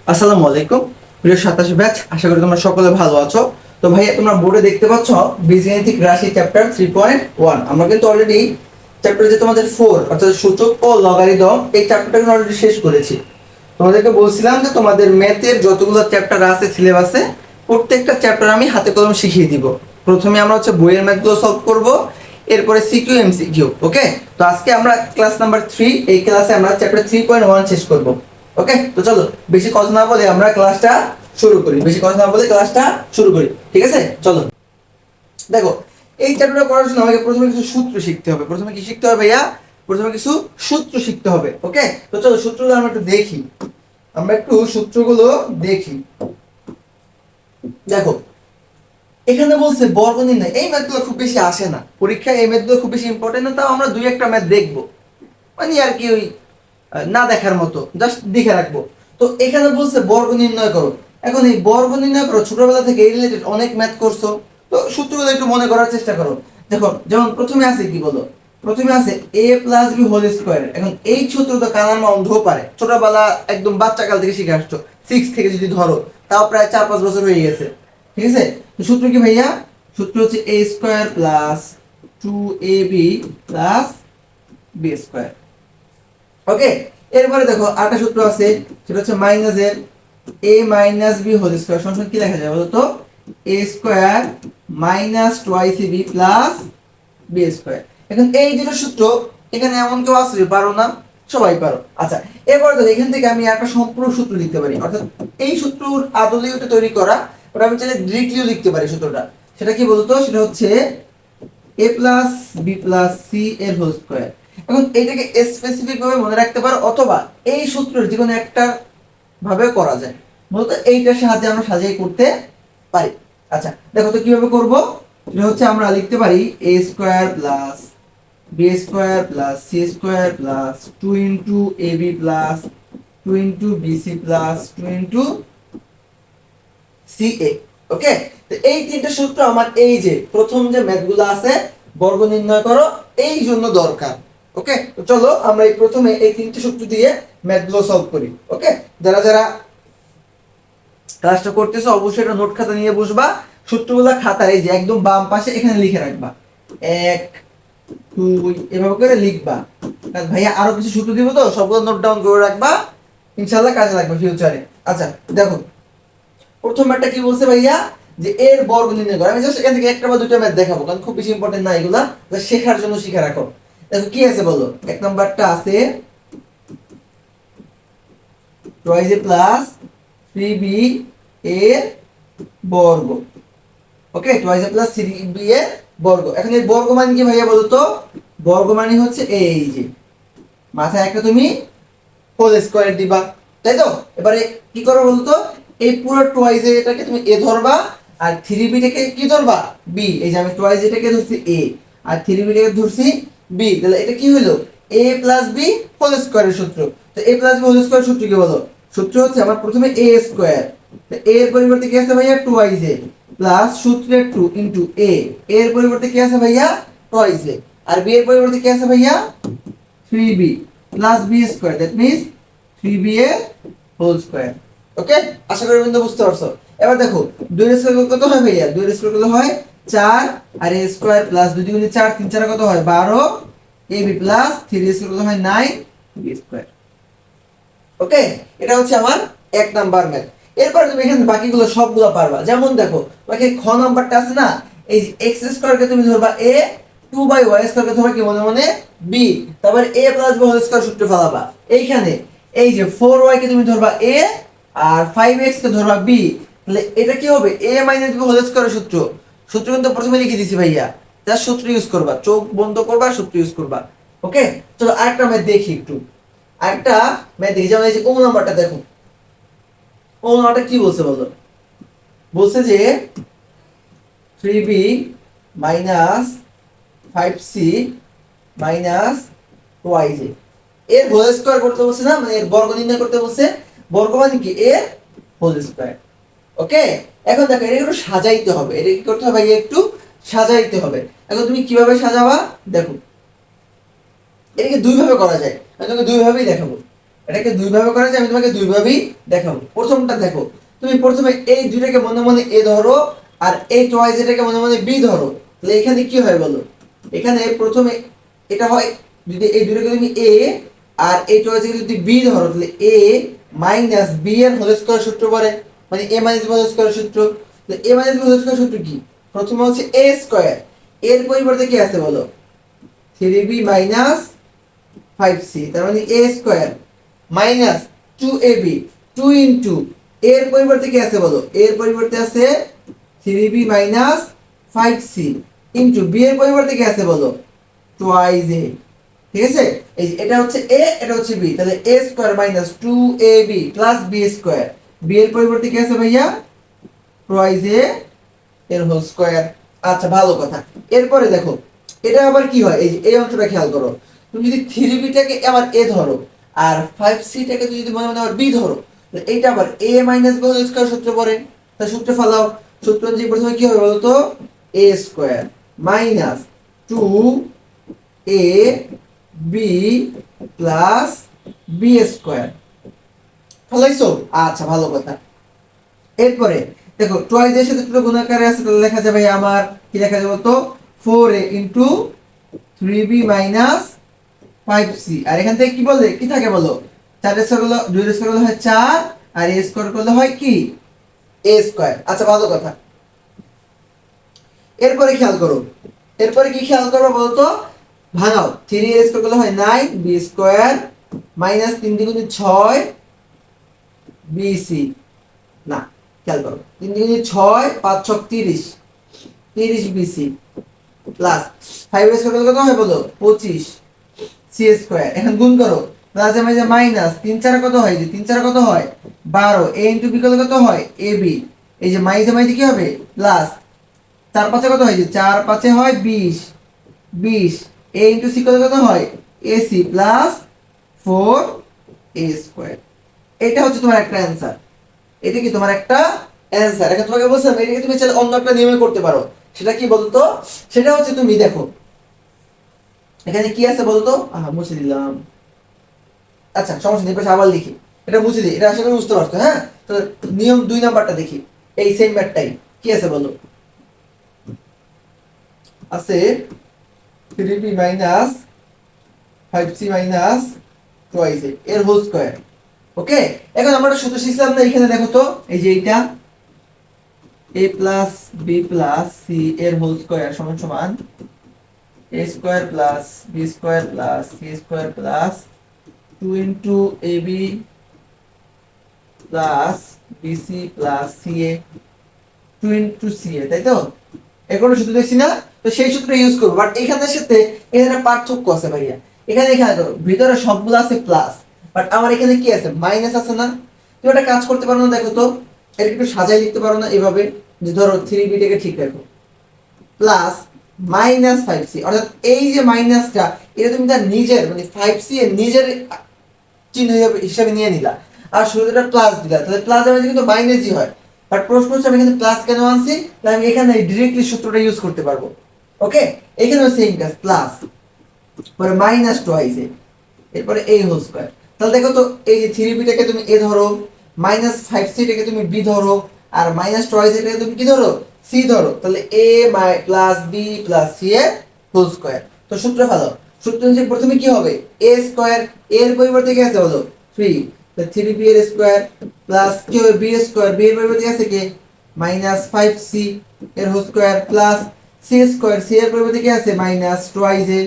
আসসালামু আলাইকুম প্রিয় 27 ব্যাচ, আশা করি তোমরা সকলে ভালো আছো। তো ভাইয়া তোমরা বোর্ডে দেখতে পাচ্ছ বীজগাণিতিক রাশি চ্যাপ্টার 3.1। আমরা কিন্তু অলরেডি চ্যাপ্টার যে তোমাদের 4 অর্থাৎ সূচক ও লগারিদম এই চ্যাপ্টারটা অলরেডি শেষ করেছি। তোমাদেরকে বলছিলাম যে তোমাদের ম্যাথের যতগুলো চ্যাপ্টার আছে সিলেবাসে প্রত্যেকটা চ্যাপ্টার আমি হাতে কলম শিখিয়ে দিব। প্রথমে আমরা বইয়ের ম্যাথগুলো সলভ করব, এরপরে সিকিউ এমসিকিউ। ওকে, তো আজকে আমরা ক্লাস নাম্বার 3, এই ক্লাসে আমরা চ্যাপ্টার 3.1 শেষ করব। ওকে, তো চলো বেশি কথা না বলে আমরা ক্লাসটা শুরু করি। ঠিক আছে, চলো। দেখো, এই চ্যাপ্টারটা পড়ার জন্য আমাকে প্রথমে কিছু সূত্র শিখতে হবে। প্রথমে কি শিখতে হবে ভাইয়া? প্রথমে কিছু সূত্র শিখতে হবে। ওকে, তো চলো সূত্রগুলো আমরা একটু সূত্রগুলো দেখি। দেখো, এখানে বলছে বর্গ নির্ণয়। এই ম্যাথগুলো খুব বেশি আসে না পরীক্ষায়, এই ম্যাথগুলো খুব বেশি ইম্পর্টেন্ট না, তাও আমরা দুই একটা ম্যাথ দেখবো, মানে আর কি ওই না দেখার মতো, জাস্ট দেখে রাখবো। তো এখানে বলছে বর্গ নির্ণয় করো। এখন এই বর্গ নির্ণয় করো, ছোটবেলা থেকে এই রিলেটেড অনেক ম্যাথ করছো, তো সূত্রগুলো একটু মনে করার চেষ্টা করো। দেখো, যেমন প্রথমে আছে কি বলো, প্রথমে আছে a plus B whole square. এখন এই সূত্রটা কানার মা অন্ধও পারে, ছোটবেলা একদম বাচ্চা কাল থেকে শিখে আসছো, 6 থেকে যদি ধরো তাও প্রায় 4-5 বছর হয়ে গেছে। ঠিক আছে, তো সূত্র কি ভাইয়া? সূত্র হচ্ছে a square plus 2ab plus b square. Okay, এরপরে দেখো আরেকটা সূত্র আছে, সেটা হচ্ছে মাইনাস এর a minus b whole square সমান কি লেখা যায় বলো তো? a square minus twice b plus b square. এখন এই দুটো সূত্র এখানে এমন কেউ আছে যে পারো না? সবাই পারো। আচ্ছা, এরপর দেখো এখান থেকে আমি একটা সম্পূর্ণ সূত্র লিখতে পারি, অর্থাৎ এই সূত্রর আদলে ওটা তৈরি করা, ওটা আমি চাইলে ডিরেক্টলিও লিখতে পারি সূত্রটা। সেটা কি বলতো? সেটা হচ্ছে a plus B plus C এর হোল স্কয়ার। এখন এইটাকে স্পেসিফিক ভাবে মনে রাখতে পারো, অথবা এই সূত্রের যে কোনো একটা ভাবে করা যায়। মূলত এইটার সাহায্যে আমরা সাজিয়ে করতে পারি। আচ্ছা, দেখো তো কিভাবে করব। এটা হচ্ছে আমরা লিখতে পারি a square plus B square plus C square plus 2 into ab plus 2 into bc plus 2 into ca। Okay, তো এই তিনটা সূত্র আমার এই যে প্রথম যে ম্যাথগুলো আছে বর্গ নির্ণয় করো এই জন্য দরকার। ওকে, তো চলো আমরা এই প্রথমে এই তিনটে সূত্র দিয়ে ম্যাথগুলো সলভ করি। ওকে, যারা যারা ক্লাসটা করতেছো অবশ্যই একটা নোট খাতা নিয়ে বসবা, সূত্রগুলো খাতায় এই যে একদম বাম পাশে এখানে লিখে রাখবা, 1 2 এভাবে করে লিখবা। কারণ ভাইয়া আরো কিছু সূত্র দিব, তো সবগুলো নোট ডাউন করে রাখবা, ইনশাআল্লাহ কাজে লাগবে ফিউচারে। আচ্ছা, দেখো প্রথম ম্যাথটা কি বলছে ভাইয়া, যে এর বর্গ নির্ণয় করো। আমি জাস্ট এখান থেকে একটা বা দুটো ম্যাথ দেখাবো, কারণ খুব বেশি ইম্পর্টেন্ট না এগুলা, জাস্ট শেখার জন্য শিখে রাখো। দেখো কি আছে বলো, এক নাম্বারটা আছে টুয়াইস এ প্লাস 3b এর বর্গ। ওকে, টুয়াইস এ প্লাস 3b এর বর্গ। এখন এই বর্গ মানে কি ভাইয়া বলো তো? বর্গ মানে হচ্ছে এই যে মাথায় একটা তুমি হোল স্কয়ার দিবা, তাই তো? এবারে কি করো বলতো, এই পুরো টুয়াইস এটাকে তুমি এ ধরবা, আর 3b টাকে কি ধরবা? বি। এই যে আমি টুয়াইস এটাকে ধরছি এ, আর 3b টাকে ধরছি বি, তাহলে এটা কি হলো? a প্লাস বি হোল স্কয়ারের সূত্র। তো a plus B whole square সূত্র কি বলো? সূত্র হচ্ছে আমার প্রথমে a স্কয়ার, তো a এর পরিবর্তে কি আছে ভাইয়া? টুয়াইস এ প্লাস সূত্রের 2 ইনটু a, এর পরিবর্তে কি আছে ভাইয়া? টুয়াইস এ, আর b এর পরিবর্তে কি আছে ভাইয়া? 3b plus b square, that means 3b এর হোল স্কয়ার। ওকে, আশা করি বন্ধু বুঝতে পারছো। এবার দেখো 2 এর স্কয়ার কত হয় ভাইয়া? 2 এর স্কয়ার কত হয়? 4, আর a স্কয়ার প্লাস 2 দুগুণে 4, 3 4 কত হয়? 12, ab প্লাস 3 এর স্কয়ার কত হয়? 9 b স্কয়ার। ওকে, এটা হচ্ছে আমার এক নাম্বার ম্যাথ। এরপর তুমি এখানে বাকিগুলো সবগুলো পারবা। যেমন দেখো, বাকি খ নাম্বারটা আছে না, এই যে x স্কয়ার কে তুমি ধরবা a, 2/y স্কয়ার কে ধরবা কি মনে মনে b, তারপর a plus b whole square সূত্র ফেলাবা। এইখানে এই যে 4y কে তুমি ধরবা a, আর 5x কে ধরবা b, তাহলে এটা কি হবে? a মাইনাস b হোল স্কয়ারের সূত্র। সূত্র কিন্তু প্রথমে লিখে দিছি ভাইয়া, জাস্ট সূত্র ইউজ করবা, চোখ বন্ধ করবা, সূত্র ইউজ করবা। ওকে, চলো আরেকটা ম্যাথ দেখি একটু। আরেকটা ম্যাথ দেখি, যেমন এই যে ও নাম্বারটা দেখো। ও নাম্বারটা কি বলছে বলো? বলছে যে 3b minus 5c minus twice A এর হোল স্কয়ার করতে বলছে না, মানে এর বর্গ নির্ণয় করতে বলছে। বর্গ মানে কি? এর হোল স্কয়ার। ওকে, এখন দেখো এটা একটু সাজাইতে হবে, এটা কি করতে হবে? একটু সাজাইতে হবে। এখন তুমি কিভাবে সাজাবা দেখো, এটাকে দুই ভাবে করা যায়, আমি তোমাকে দুই ভাবেই দেখাবো। এটাকে দুইভাবে করা যায়, আমি তোমাকে দুইভাবেই দেখাবো। প্রথমটা দেখো, তুমি প্রথমে এই দুইটাকে মনে মনে এ ধরো, আর এই টয়েস এটাকে মনে মনে বি ধরো। তাহলে এখানে কি হয় বলো, এখানে প্রথমে এটা হয়, যদি এই দুটোকে তুমি এ আর এই টয়েসকে যদি বি ধরো, তাহলে এ মাইনাস বি এর হোল স্কয়ার সূত্র পড়ে, মানে এ মাইনাস বি হোল স্কয়ার সূত্র। তাহলে এ মাইনাস বি হোল স্কয়ার সূত্র কি, প্রথমে হচ্ছে এ স্কয়ার, এর পরিবর্তে কি আছে বলো, 3b মাইনাস 5c, তার মানে a square minus 2ab, 2 into এর পরিবর্তে কি আছে বলো, এর পরিবর্তে আছে 3b minus 5c into b এর পরিবর্তে কি আছে বলো, টুয়াইস a। ঠিক আছে, এই যে এটা হচ্ছে a, এটা হচ্ছে b, তাহলে a square minus 2ab plus b square, b এর পরিবর্তে কি আছে ভাইয়া, টুয়াইস a এর হোল স্কয়ার। আচ্ছা ভালো কথা। এরপরে দেখো এটা আবার কি হয়, এই যে এই অংশটা খেয়াল করো, তুমি যদি 3bটাকে আবার a ধরো আর 5cটাকে যদি মনে মনে আবার b ধরো, তাহলে এইটা আবার a minus b whole square সূত্র পড়ে। তাহলে সূত্র ফলাও, সূত্র অনুযায়ী প্রথমে কি হবে বলো তো, a square minus 2ab plus b square. ফলাইছো? আচ্ছা ভালো কথা। এরপরে দেখো টুয়াইস এর সাথে দুটো গুণাকারে আছে, তাহলে লেখা যাবে আমার কি লেখা যাবে তো, 4a into 3b minus 5c। আর এখান থেকে কি বললে, কি থাকে বলো, 4 স্কয়ার করলে 2 স্কয়ার করলে হয় 4, আর a স্কয়ার করলে হয় কি, a স্কয়ার। আচ্ছা ভালো কথা। এরপরে খেয়াল করো, এরপরে কি খেয়াল করবো বলো তো, ভাঙাও, 3a স্কয়ার করলে হয় 9, b স্কয়ার মাইনাস 3 দ্বিগুণে 6 bc, না খেয়াল করো, 3 দ্বিগুণে 6, 5 6 30, 30 বিসি প্লাস 5 স্কয়ার কত হয় বলো, 25 সি স্কয়ার। এখন গুণ করো, প্লাস এ মাইনাস 3 4 কত হয়, যে 3 4 কত হয় 12, a ইনটু b কত হয় এ বি, এই যে মাইনাসে মাইনাসে কি হবে প্লাস, 4 5 কত হয়, যে 4 5 হয় 20, 20 a ইনটু সি কত হয় এসি প্লাস 4 a স্কয়ার। এটা হচ্ছে তোমার একটা অ্যানসার, এটা কি তোমার একটা অ্যানসার। এখন তোমাকে বলছিলাম এটাকে তুমি চাইলে অন্য একটা নিয়মে করতে পারো, সেটা কি বলতো, সেটা হচ্ছে তুমি দেখো এখানে কি আছে বলতো, মুছে দিলাম, আচ্ছা সমস্যা নেই, আবার লিখি, এটা মুছে দিই, এটা আশা করি বুঝতে পারছো। হ্যাঁ, তো নিয়ম 2 নাম্বারটা দেখি, এই সেম ম্যাটটাই কি আছে বলো, আছে 3b minus 5c minus twice এর হোল স্কয়ার। ওকে, এখন আমরা সূত্র শিখলাম না, এখানে দেখো তো, এই যে এইটা a plus b plus c এর হোল স্কয়ার সমান সমান a square plus b square plus c square plus 2 into ab plus bc plus ca, 2 into ca, তাই তো? এগুলো সূত্র দেখছি না, তো সেই সূত্র ইউজ করব, বাট এখানের সাথে এখানে পার্থক্য আছে ভাইয়া। এখানে এখানে ধরো ভিতরে সবগুলো আছে প্লাস, বাট আমার এখানে কি আছে, মাইনাস আছে না। তুমি একটা কাজ করতে পারো না, দেখো তো, এটা একটু সাজাই লিখতে পারো না এভাবে, যে ধরো 3b টাকে ঠিক রাখো প্লাস মাইনাস 5c, অর্থাৎ এই যে মাইনাসটা এটা তুমি তার নিজের মানে 5c এর নিজের চিহ্ন হিসাবে নিয়ে নিলা, আর শুরুটা প্লাস দিলা, তাহলে প্লাস আমাদের কিন্তু মাইনাসই হয়। বাট প্রশ্ন হচ্ছে আমি এখানে প্লাস কেন আনছি, তাহলে আমি এখানে ডিরেক্টলি সূত্রটা ইউজ করতে পারবো। ওকে, এখানেও সেম কাজ, প্লাস পরে মাইনাস টুয়াইস এ, এরপরে এই হোল স্কয়ার। তাহলে দেখো তো, এই যে 3b টাকে তুমি এ ধরো, মাইনাস 5c টাকে তুমি বি ধরো, আর মাইনাস টুয়াইস এটাকে তুমি কি ধরো, সি ধরো, তাহলে a plus B plus C এর হোল স্কয়ার। তো সূত্র ফেলো, সূত্র অনুযায়ী প্রথমে কি হবে, a স্কয়ার, এর পরিবর্তে কি আছে বলো 3, তাহলে 3b এর স্কয়ার প্লাস কি হবে b স্কয়ার, b এর পরিবর্তে আছে কি মাইনাস 5c এর whole square plus C square, C এর পরিবর্তে কি আছে মাইনাস টুয়াইস এ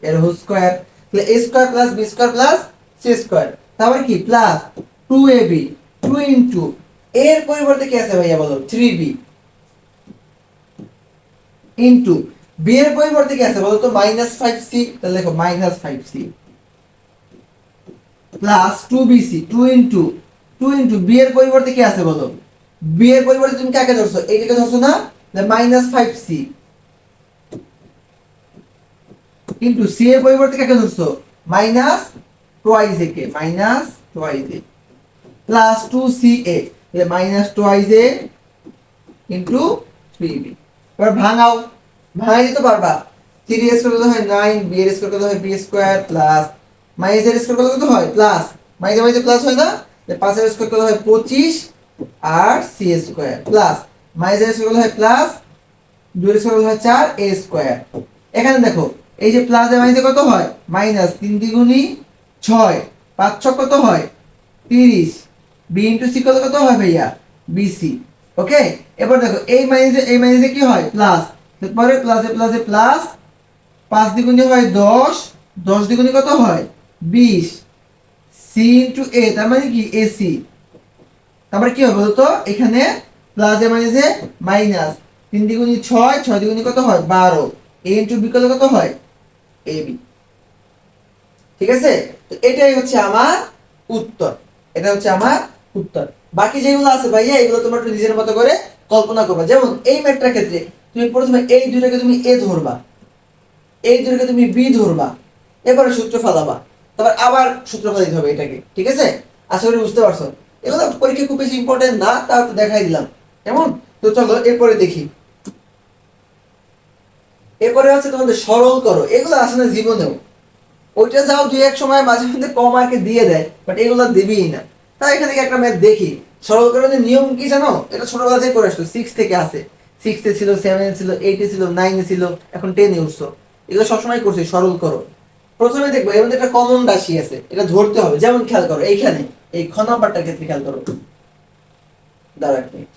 এর হোল স্কয়ার, তাহলে a square plus b square plus C square, তারপর কি প্লাস 2ab, 2 ইনটু এর পরিবর্তে কি আছে ভাইয়া বলো 3b ইনটু বি এর পরিবর্তে কি আছে বলো তো মাইনাস 5c, তাহলে দেখো minus 5c plus 2bc, 2 into B এর পরিবর্তে কি আছে বলো, বি এর পরিবর্তে তুমি কাকে ধরছো, এইটাকে ধরছো না, মাইনাস 5c ইনটু সি এর পরিবর্তে কাকে ধরছো, মাইনাস টুয়াইস এ কে, মাইনাস টুয়াইস এ প্লাস 2ca, তাহলে মাইনাস টুয়াইস এ ইনটু 3b। এবার ভাঙাও, ভাঙাই দিতে পারবা, 3 এর স্কয়ার কত হয় 9, b এর স্কয়ার কত হয় b স্কয়ার প্লাস মাইনাস এর স্কয়ার কত হয় প্লাস মাইনাসে মাইনাসে প্লাস হয় না, 5 এর স্কয়ার করলে হয় 25 আর সি স্কয়ার প্লাস মাইনাস এর স্কয়ার করলে হয় প্লাস 2 এর স্কয়ার করলে হয় 4 এ স্কয়ার। এখানে দেখো এই যে প্লাস এ মাইনাসে কত হয় মাইনাস 3 দ্বিগুণী 6 5 6 কত হয় 30 বি ইনটু সি কত হয় ভাইয়া বিসি। ওকে, এবার দেখো এই মাইনাসে কি হয় প্লাস, তারপরে প্লাসে প্লাসে প্লাস 5 দ্বিগুণী হয় 10 10 দ্বিগুণী কত হয় 20 সি ইনটু এ তার মানে কি এসি। তারপরে কি হবে বলতো এখানে প্লাস এ মাইনাসে মাইনাস 3 দ্বিগুণী 6 6 দ্বিগুণী কত হয় 12 এ ইনটু বি কত হয় এবি। ঠিক আছে, তো এটাই হচ্ছে আমার উত্তর, এটা হচ্ছে আমার উত্তর। বাকি যেগুলো আছে ভাইয়া এগুলো তোমরা একটু নিজের মতো করে কল্পনা করবা। যেমন এই ম্যাথটার ক্ষেত্রে তুমি প্রথমে এই দুইটাকে তুমি এ ধরবা, এই দুইটাকে তুমি বি ধরবা, এবারে সূত্র ফেলাবা, তারপর আবার সূত্র ফেলাইতে হবে এটাকে। ঠিক আছে, আশা করি বুঝতে পারছো। এগুলো পরীক্ষা খুব বেশি ইম্পর্টেন্ট না, তাও একটু দেখাই দিলাম কেমন। তো চলো এরপরে দেখি, এরপরে হচ্ছে তোমাদের সরল করো। এগুলো আসলে জীবনেও ওইটা যাও দুই এক সময় মাঝে মধ্যে কম মার্কে দিয়ে দেয়, বাট এগুলো দিবেই না। তাই এখানে একটা ম্যাথ দেখি। সরলকরণের নিয়ম কি জানো? এটা ছোটবেলা থেকে করে আসতো, 6 থেকে আছে, 6 এ ছিল, 7 এ ছিল, 8 এ ছিল, 9 এ ছিল, এখন 10 এ উঠছো। এগুলো সবসময় করছি সরল করো। প্রথমে দেখবো এর মধ্যে একটা কমন রাশি আছে, এটা ধরতে হবে। যেমন খেয়াল করো এইখানে এই খ নাম্বারটার ক্ষেত্রে খেয়াল করো, দাঁড়া এক মিনিট,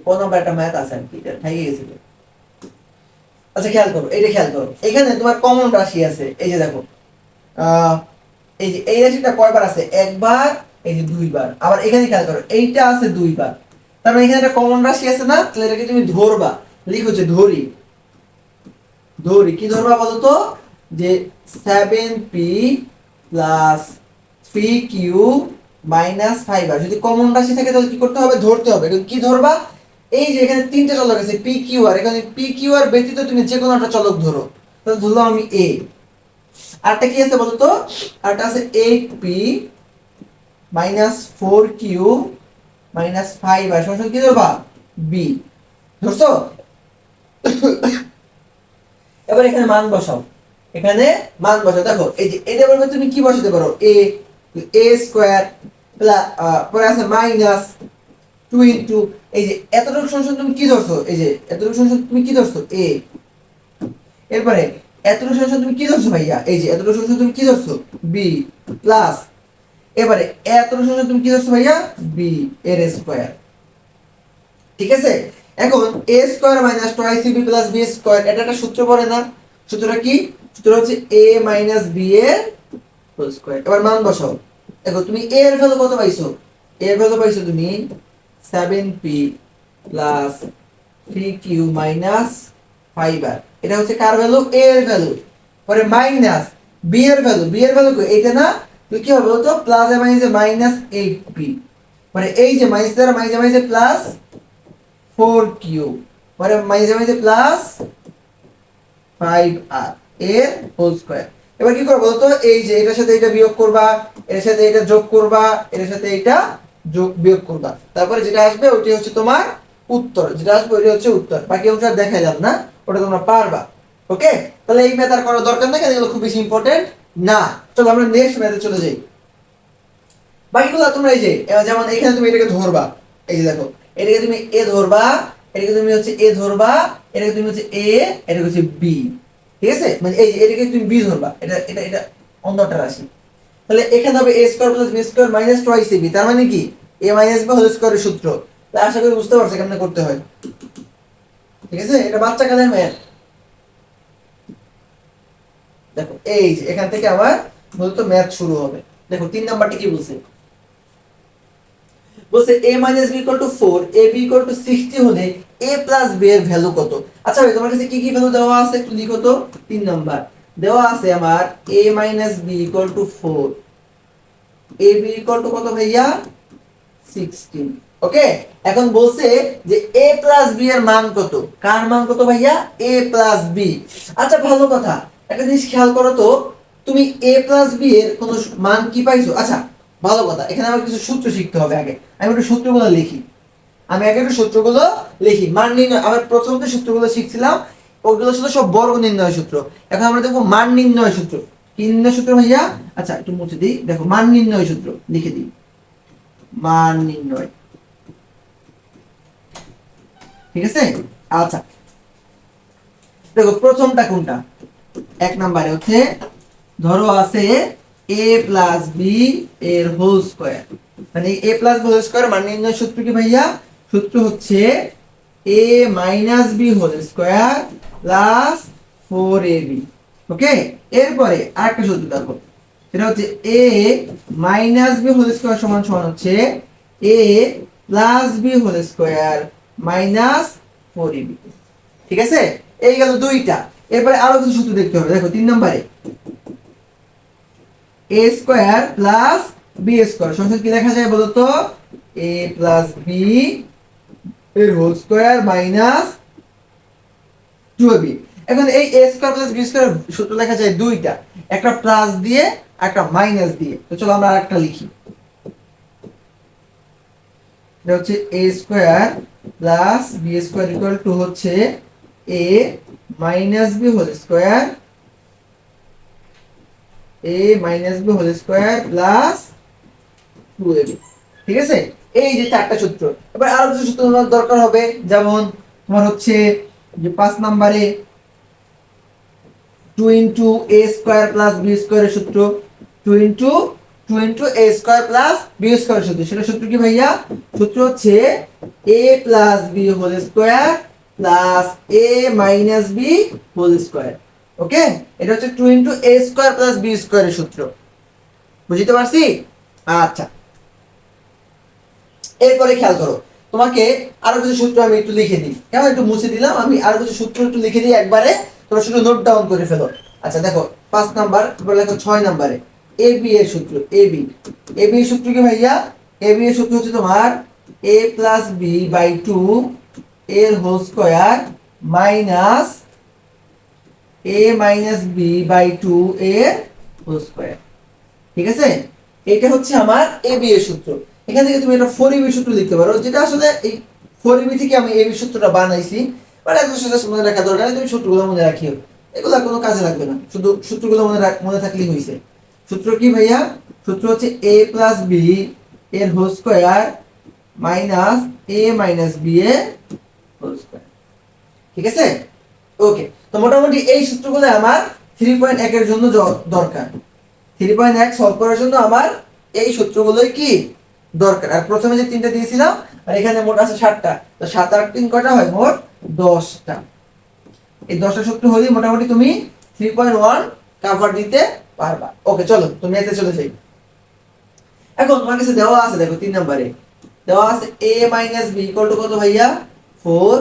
ক নাম্বার একটা ম্যাথ আছে আর কি, এটা থাইকে গেছিল। আচ্ছা খেয়াল করো, এইটা খেয়াল করো, এখানে তোমার কমন রাশি আছে। এই যে দেখো এই যে এই রাশিটা কয়বার আছে একবার, এই যে দুইবার। আবার এখানে খেয়াল করো এইটা আছে দুইবার, তার মানে এখানে একটা কমন রাশি আছে না, তাহলে এটাকে তুমি ধরবা। লিখো যে ধরি, ধরি কি ধরবা বলো তো, যে 7p plus 3q minus 5r যদি কমন রাশি থাকে তাহলে কি করতে হবে ধরতে হবে। কি ধরবা, এই যে এখানে তিনটে চলক আছে পি কিউ আর, এখানে পি কিউ আর ব্যতীত তুমি যে কোনো একটা চলক ধরো। তাহলে ধরলাম আমি এ, আরটা কি আছে বলতো, আরটা আছে 8p minus 4q minus 5r সমান কি ধরবা বি, ধরছো? এবার এখানে মান বসাও, এখানে মান বসাও। দেখো এই যে এটা বলবে তুমি কি বসাতে পারো, এ স্কয়ার প্লাস পরে আছে মাইনাস 2 ইনটু এই যে এতটুকু সংখ্যা তুমি কি ধরছো, এই যে এতটুকু সংখ্যা তুমি কি ধরছো এ, এরপরে এতটুকু সংখ্যা তুমি কি ধরছো ভাইয়া, এই যে এতটুকু সংখ্যা তুমি কি ধরছো বি প্লাস, এবারে এতটুকু সংখ্যা তুমি কি ধরছো ভাইয়া বি এর স্কয়ার। ঠিক আছে, এখন a square minus twice B plus B square, এটা একটা সূত্র পড়ে না? সূত্রটা কি? সূত্র হচ্ছে a মাইনাস b এর হোল স্কয়ার। এবার মান বসাও। দেখো তুমি a এর ভ্যালু কত পাইছো, a এর ভ্যালু পাইছো তুমি 7p plus 3q minus 5r, এটা হচ্ছে কার ভ্যালু a এর ভ্যালু। পরে মাইনাস b এর ভ্যালু, b এর ভ্যালু এটা না, তুই কি হবে বলতো প্লাস এ মাইনাসে মাইনাস 8p, মানে এই যে মাইনাস দ্বারা মাইনাসে মাইনাসে প্লাস 4q, পরে মাইনাসে মাইনাসে প্লাস 5r এর হোল স্কয়ার। এবার কি করব বলতো, এই যে এটার সাথে এটা বিয়োগ করবা, এর সাথে এটা যোগ করবা, এর সাথে এটা যোগ বিয়োগ করবা, তারপরে যেটা আসবে ওইটাই হচ্ছে তোমার উত্তর, যেটা আসবে ওইটাই হচ্ছে উত্তর। বাকি অংশটা দেখাইলাম না, ওটা তোমরা পারবা। ওকে, তাহলে এই ম্যাথ আর করার দরকার নাই, কারণ এগুলো খুব বেশি ইম্পর্টেন্ট না। চলো আমরা নেক্সট ম্যাথে চলে যাই। বাকিগুলো তোমরা এই যে যেমন এখানে তুমি এটাকে ধরবা, এই যে দেখো এটাকে তুমি এ ধরবা, এটাকে তুমি হচ্ছে এ ধরবা, এটাকে তুমি হচ্ছে এ, এটাকে হচ্ছে বি। ঠিক আছে, মানে এই যে এটাকে তুমি বি ধরবা, এটা এটা এটা অন্যটা রাশি। তাহলে এখানে হবে a square plus b square minus twice ab, তার মানে কি a মাইনাস b হোল স্কয়ারের সূত্র। তাই আশা করি বুঝতে পারছো কেমনে করতে হয়। ঠিক আছে, এটা বাচ্চা কালের ম্যাথ। দেখো এই যে এখান থেকে আবার মূলত ম্যাথ শুরু হবে। দেখো 3 নাম্বারটা কি বলছে, বলছে a minus b equal two 4 ab equal to 60 হলে a প্লাস b এর ভ্যালু কত। আচ্ছা ভাই তোমার কাছে কি কি ভ্যালু দেওয়া আছে একটু লিখো তো। 3 নাম্বার দেওয়া আছে আমার a minus b equal two 4, ab equal to কত ভাইয়া 16। ওকে, এখন বলছে যে a প্লাস b এর মান কত, কার মান কত ভাইয়া a প্লাস b। আচ্ছা ভালো কথা, একটা জিনিস খেয়াল করো তো, তুমি a প্লাস b এর কোন মান কি পাইছো? আচ্ছা ভালো কথা, এখানে আমার কিছু সূত্র শিখতে হবে আগে। আমি একটু সূত্রগুলো লিখি, আমি আগে একটু সূত্রগুলো লিখি। মান নির্ণয়, আমরা প্রথমত সূত্রগুলো শিখছিলাম ওগুলো ছিল সব বর্গ নির্ণয় সূত্র, এখন আমরা দেখবো মান নির্ণয় সূত্র। কি নির্ণয় সূত্র ভাইয়া? আচ্ছা একটু মুছে দিই, দেখো মান নির্ণয় সূত্র লিখে দিই, মান নির্ণয়। ঠিক আছে, আচ্ছা দেখো প্রথমটা কোনটা, এক নম্বরে হচ্ছে ধরো আছে a প্লাস বি এর হোল স্কয়ার, মানে a plus B whole square মান নির্ণয় সূত্র কি ভাইয়া? সূত্র হচ্ছে a minus B whole square plus 4ab। Okay, এরপরে আরেকটা সূত্র দেখো, সেটা হচ্ছে a minus B whole square সমান সমান হচ্ছে a plus B whole square minus 4ab। ঠিক আছে, এই গেল দুইটা। এরপরে আরো কিছু সূত্র দেখতে হবে, দেখো 3 নম্বরে a square plus B square সমান কি লেখা যায় বলো তো? a প্লাস বি এর হোল স্কয়ার মাইনাস 2ab। এখন এই a square plus B square সূত্র লেখা যায় দুইটা, একটা প্লাস দিয়ে একটা মাইনাস দিয়ে। তো চলো আমরা আরেকটা লিখি, এটা হচ্ছে a square plus B square equal to হচ্ছে a minus B whole square, a minus B whole square plus 2ab। ঠিক আছে, এই যে চারটা সূত্র। এবার আরো কিছু সূত্র তোমার দরকার হবে, যেমন তোমার হচ্ছে যে 5 নম্বরে 2 into a square plus b স্কয়ারের সূত্র, 2 into a square plus b স্কয়ারের সূত্র। সেটা সূত্র কি ভাইয়া? সূত্র হচ্ছে a plus b whole square plus a minus b whole square. Okay, এটা হচ্ছে 2 into a square plus b স্কয়ারের সূত্র। বুঝতে পারছি? আচ্ছা, এরপরে খেয়াল করো, তোমাকে আরো কিছু সূত্র আমি একটু লিখে দিই, কেমন একটু মুছে দিলাম, আমি আরো কিছু সূত্র একটু লিখে দিই একবারে, তোমরা শুধু নোট ডাউন করে ফেলো। আচ্ছা দেখো 5 নাম্বার, তারপর লেখো 6 নম্বরে এ বি এর সূত্র। এ বি এর সূত্র কি ভাইয়া? এ বি এর সূত্র হচ্ছে তোমার a প্লাস বি বাই 2 এর whole square minus a minus B by 2 এর হোল স্কয়ার। ঠিক আছে, এটা হচ্ছে আমার এ বি এর সূত্র। এখান থেকে তুমি এটা 4ab সূত্র লিখতে পারো, যেটা আসলে এই 4ab থেকে আমি এবি সূত্রটা বানাইছি, মানে এত সেটা মনে রাখা দরকার নেই, তুমি সূত্রগুলো মনে রাখিও, এগুলা কোনো কাজে লাগবে না, শুধু সূত্রগুলো মনে থাকলেই হয়েছে। সূত্র কি ভাইয়া? সূত্র হচ্ছে a প্লাস বি এর whole square minus a minus B এর হোল স্কয়ার। ঠিক আছে, ওকে। তো মোটামুটি এই সূত্রগুলো আমার 3.1 এর জন্য দরকার। 3.1 সলভ করার জন্য আমার এই সূত্রগুলোই কি দরকার। আর প্রথমে যে তিনটা দিয়েছিলাম, আর এখানে মোট আছে 7টা, তো 7 আর 3 কয়টা হয়? মোট 10টা। এই 10টা সূত্র হলেই মোটামুটি তুমি 3.1 কভার দিতে পারবা। ওকে, চলো তুমি এতে চলে যাই। এখন তোমার কাছে দেওয়া আছে, দেখো 3 নম্বরে দেওয়া আছে a minus b equal two কত ভাইয়া? 4,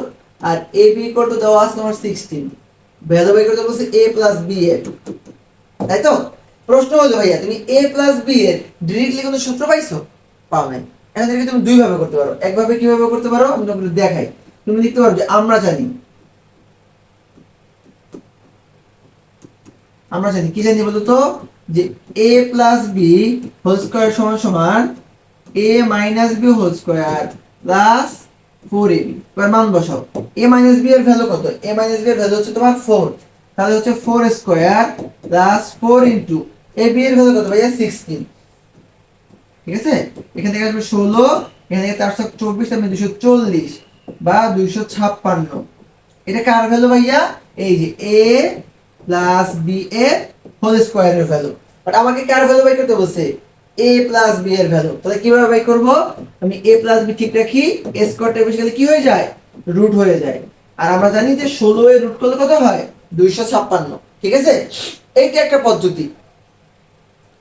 আর a b ইকুয়াল টু দেওয়া আছে তোমার 16। ভ্যালু বের করতে বলছে a প্লাস b এর, তাই তো? প্রশ্ন হলো ভাইয়া তুমি a প্লাস b এর ডিরেক্টলি কোনো সূত্র পাইছো? পাও নাই। এখন থেকে তুমি দুই ভাবে করতে পারো। একভাবে কিভাবে করতে পারো আমি তোমাকে দেখাই। তুমি লিখতে পারো যে আমরা জানি কি জানি বলো তো, যে a plus b whole square সমান সমান a minus b whole square plus 4ab। এবার মান বসাও। a মাইনাস b এর ভ্যালু কত? a মাইনাস b এর ভ্যালু হচ্ছে তোমার 4, তাহলে হচ্ছে 4 স্কয়ার প্লাস 4 ইনটু ab এর ভ্যালু কত ভাইয়া? 16। ঠিক আছে, এখান থেকে আসবে 16, এখান থেকে 424, তার মানে 240 বা 256। এটা কার ভ্যালু ভাইয়া? এই যে a প্লাস b এর হোল স্কয়ারের ভ্যালু। বাট আমাকে কার ভ্যালু বাই করতে বলছে? a প্লাস b এর ভ্যালু। তাহলে কিভাবে বাই করব? আমি a প্লাস b ঠিক রাখি, a স্কয়ারটা বেশি গেলে কি হয়ে যায়? রুট হয়ে যায়। আর আমরা জানি যে 16 এর রুট করলে কত হয়? 256। ঠিক আছে, এইটা একটা পদ্ধতি।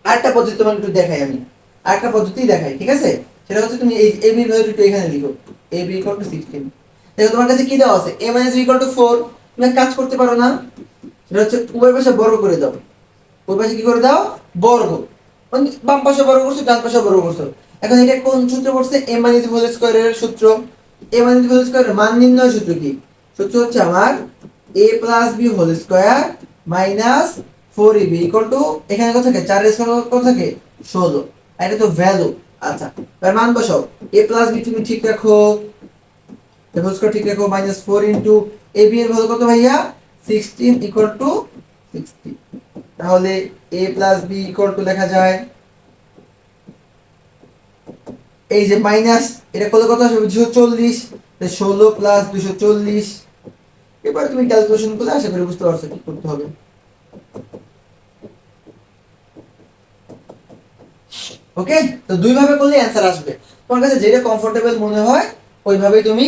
আরেকটা পদ্ধতি তোমাকে একটু দেখাই, আমি আরেকটা পদ্ধতি দেখাই। ঠিক আছে, সেটা হচ্ছে তুমি এই a b এর ভ্যালুটা এখানে লিখো, a b 16। দেখো তোমার কাছে কি দেওয়া আছে? a b 4। তুমি কাজ করতে পারো না, সেটা হচ্ছে উভয় পাশে বর্গ করে দাও। উভয় পাশে কি করে দাও? বর্গ। মানে বাম পাশে বর্গ করছো, ডান পাশে বর্গ করছো। এখন এটা কোন সূত্র পড়ছে? a মাইনাস b হোল স্কয়ারের সূত্র। a মাইনাস b হোল স্কয়ারের মান নির্ণয় সূত্র কি? সূত্র হচ্ছে আমার a plus b whole square minus 4ab equal to, এখানে কত থাকে? 4 এর স্কয়ার কত থাকে? 16। আর এটা তো ভ্যালু। আচ্ছা, এর মান বসাও। a প্লাস b তুমি ঠিক রাখো, হোল স্কয়ার ঠিক রাখো, মাইনাস 4 ইনটু ab এর ভ্যালু কত ভাইয়া? 16 ইকুয়াল টু 60। তাহলে a plus B equal to লেখা যায়, এই যে মাইনাস, এটা কত কত আসবে 240, 16 প্লাস 240। এবার তুমি ক্যালকুলেশন করলে আশা করি বুঝতে পারছো কি করতে হবে। ওকে, তো দুই ভাবে করলে অ্যান্সার আসবে, তোমার কাছে যেটা কমফোর্টেবল মনে হয় ওইভাবেই তুমি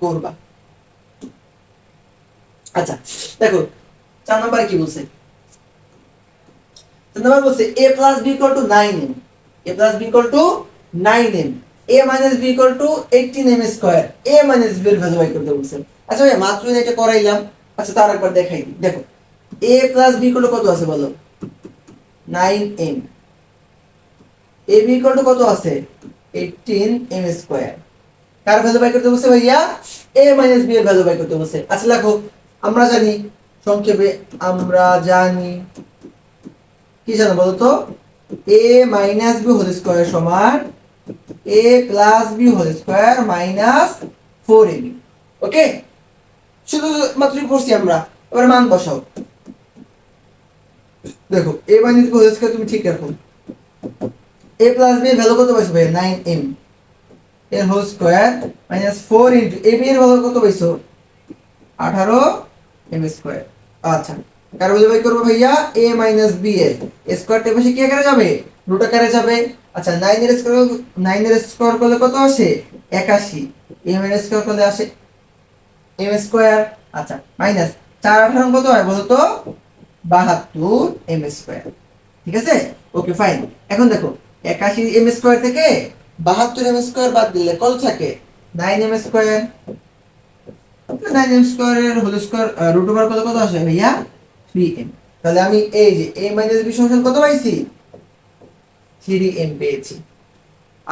করবা। আচ্ছা দেখো 4 নম্বরে কি বলছে, 4 নম্বর বলছে a plus b equal two 9m, a plus b equal two 9m, a minus b equal two 18m square, a minus b এর ভ্যালু বাই করতে বলছে। আচ্ছা ভাই মাত্রই এটা করাইলাম, আচ্ছা তার একবার দেখাই দিই। দেখো a plus b equal two কত আছে বলো, 9m, a b equal two কত আছে 18m square, car value by করতে বলছে ভাইয়া, a মাইনাস b এর ভ্যালু বাই করতে বলছে। আচ্ছা দেখো আমরা জানি, সংক্ষেপে আমরা জানি কি জানো বলো তো, a minus b whole square সমান a plus b whole square minus 4ab। Okay, শুধু মাত্রই পড়ছি আমরা, এবার মান বসাও। দেখো a minus b whole square তুমি ঠিক রাখো, a প্লাস b এর ভ্যালু কত পাইছো ভাই 9m এর whole square minus 4 into ab এর ভ্যালু কত পাইছো 18m স্কয়ার। আচ্ছা কার ভ্যালু বাই করব ভাইয়া, a মাইনাস b এর স্কয়ারটা পাশে কি আকারে যাবে, রুট আকারে যাবে। আচ্ছা 9 এর স্কয়ার, 9 এর স্কয়ার করলে কত আসে 81, m এর স্কয়ার করলে আসে m স্কয়ার। আচ্ছা মাইনাস 4 18 কত হয় বলো তো 72m স্কয়ার। ঠিক আছে, ওকে ফাইন। এখন দেখো 81m স্কয়ার থেকে 72m স্কয়ার বাদ দিলে কত থাকে 9m স্কয়ার, 9m স্কয়ারের হোল স্কয়ার রুট ওভার কত কত আসে ভাইয়া 3m। তাহলে আমি এই যে a মাইনাস b সমান কত পাইছি 3m পেয়েছি।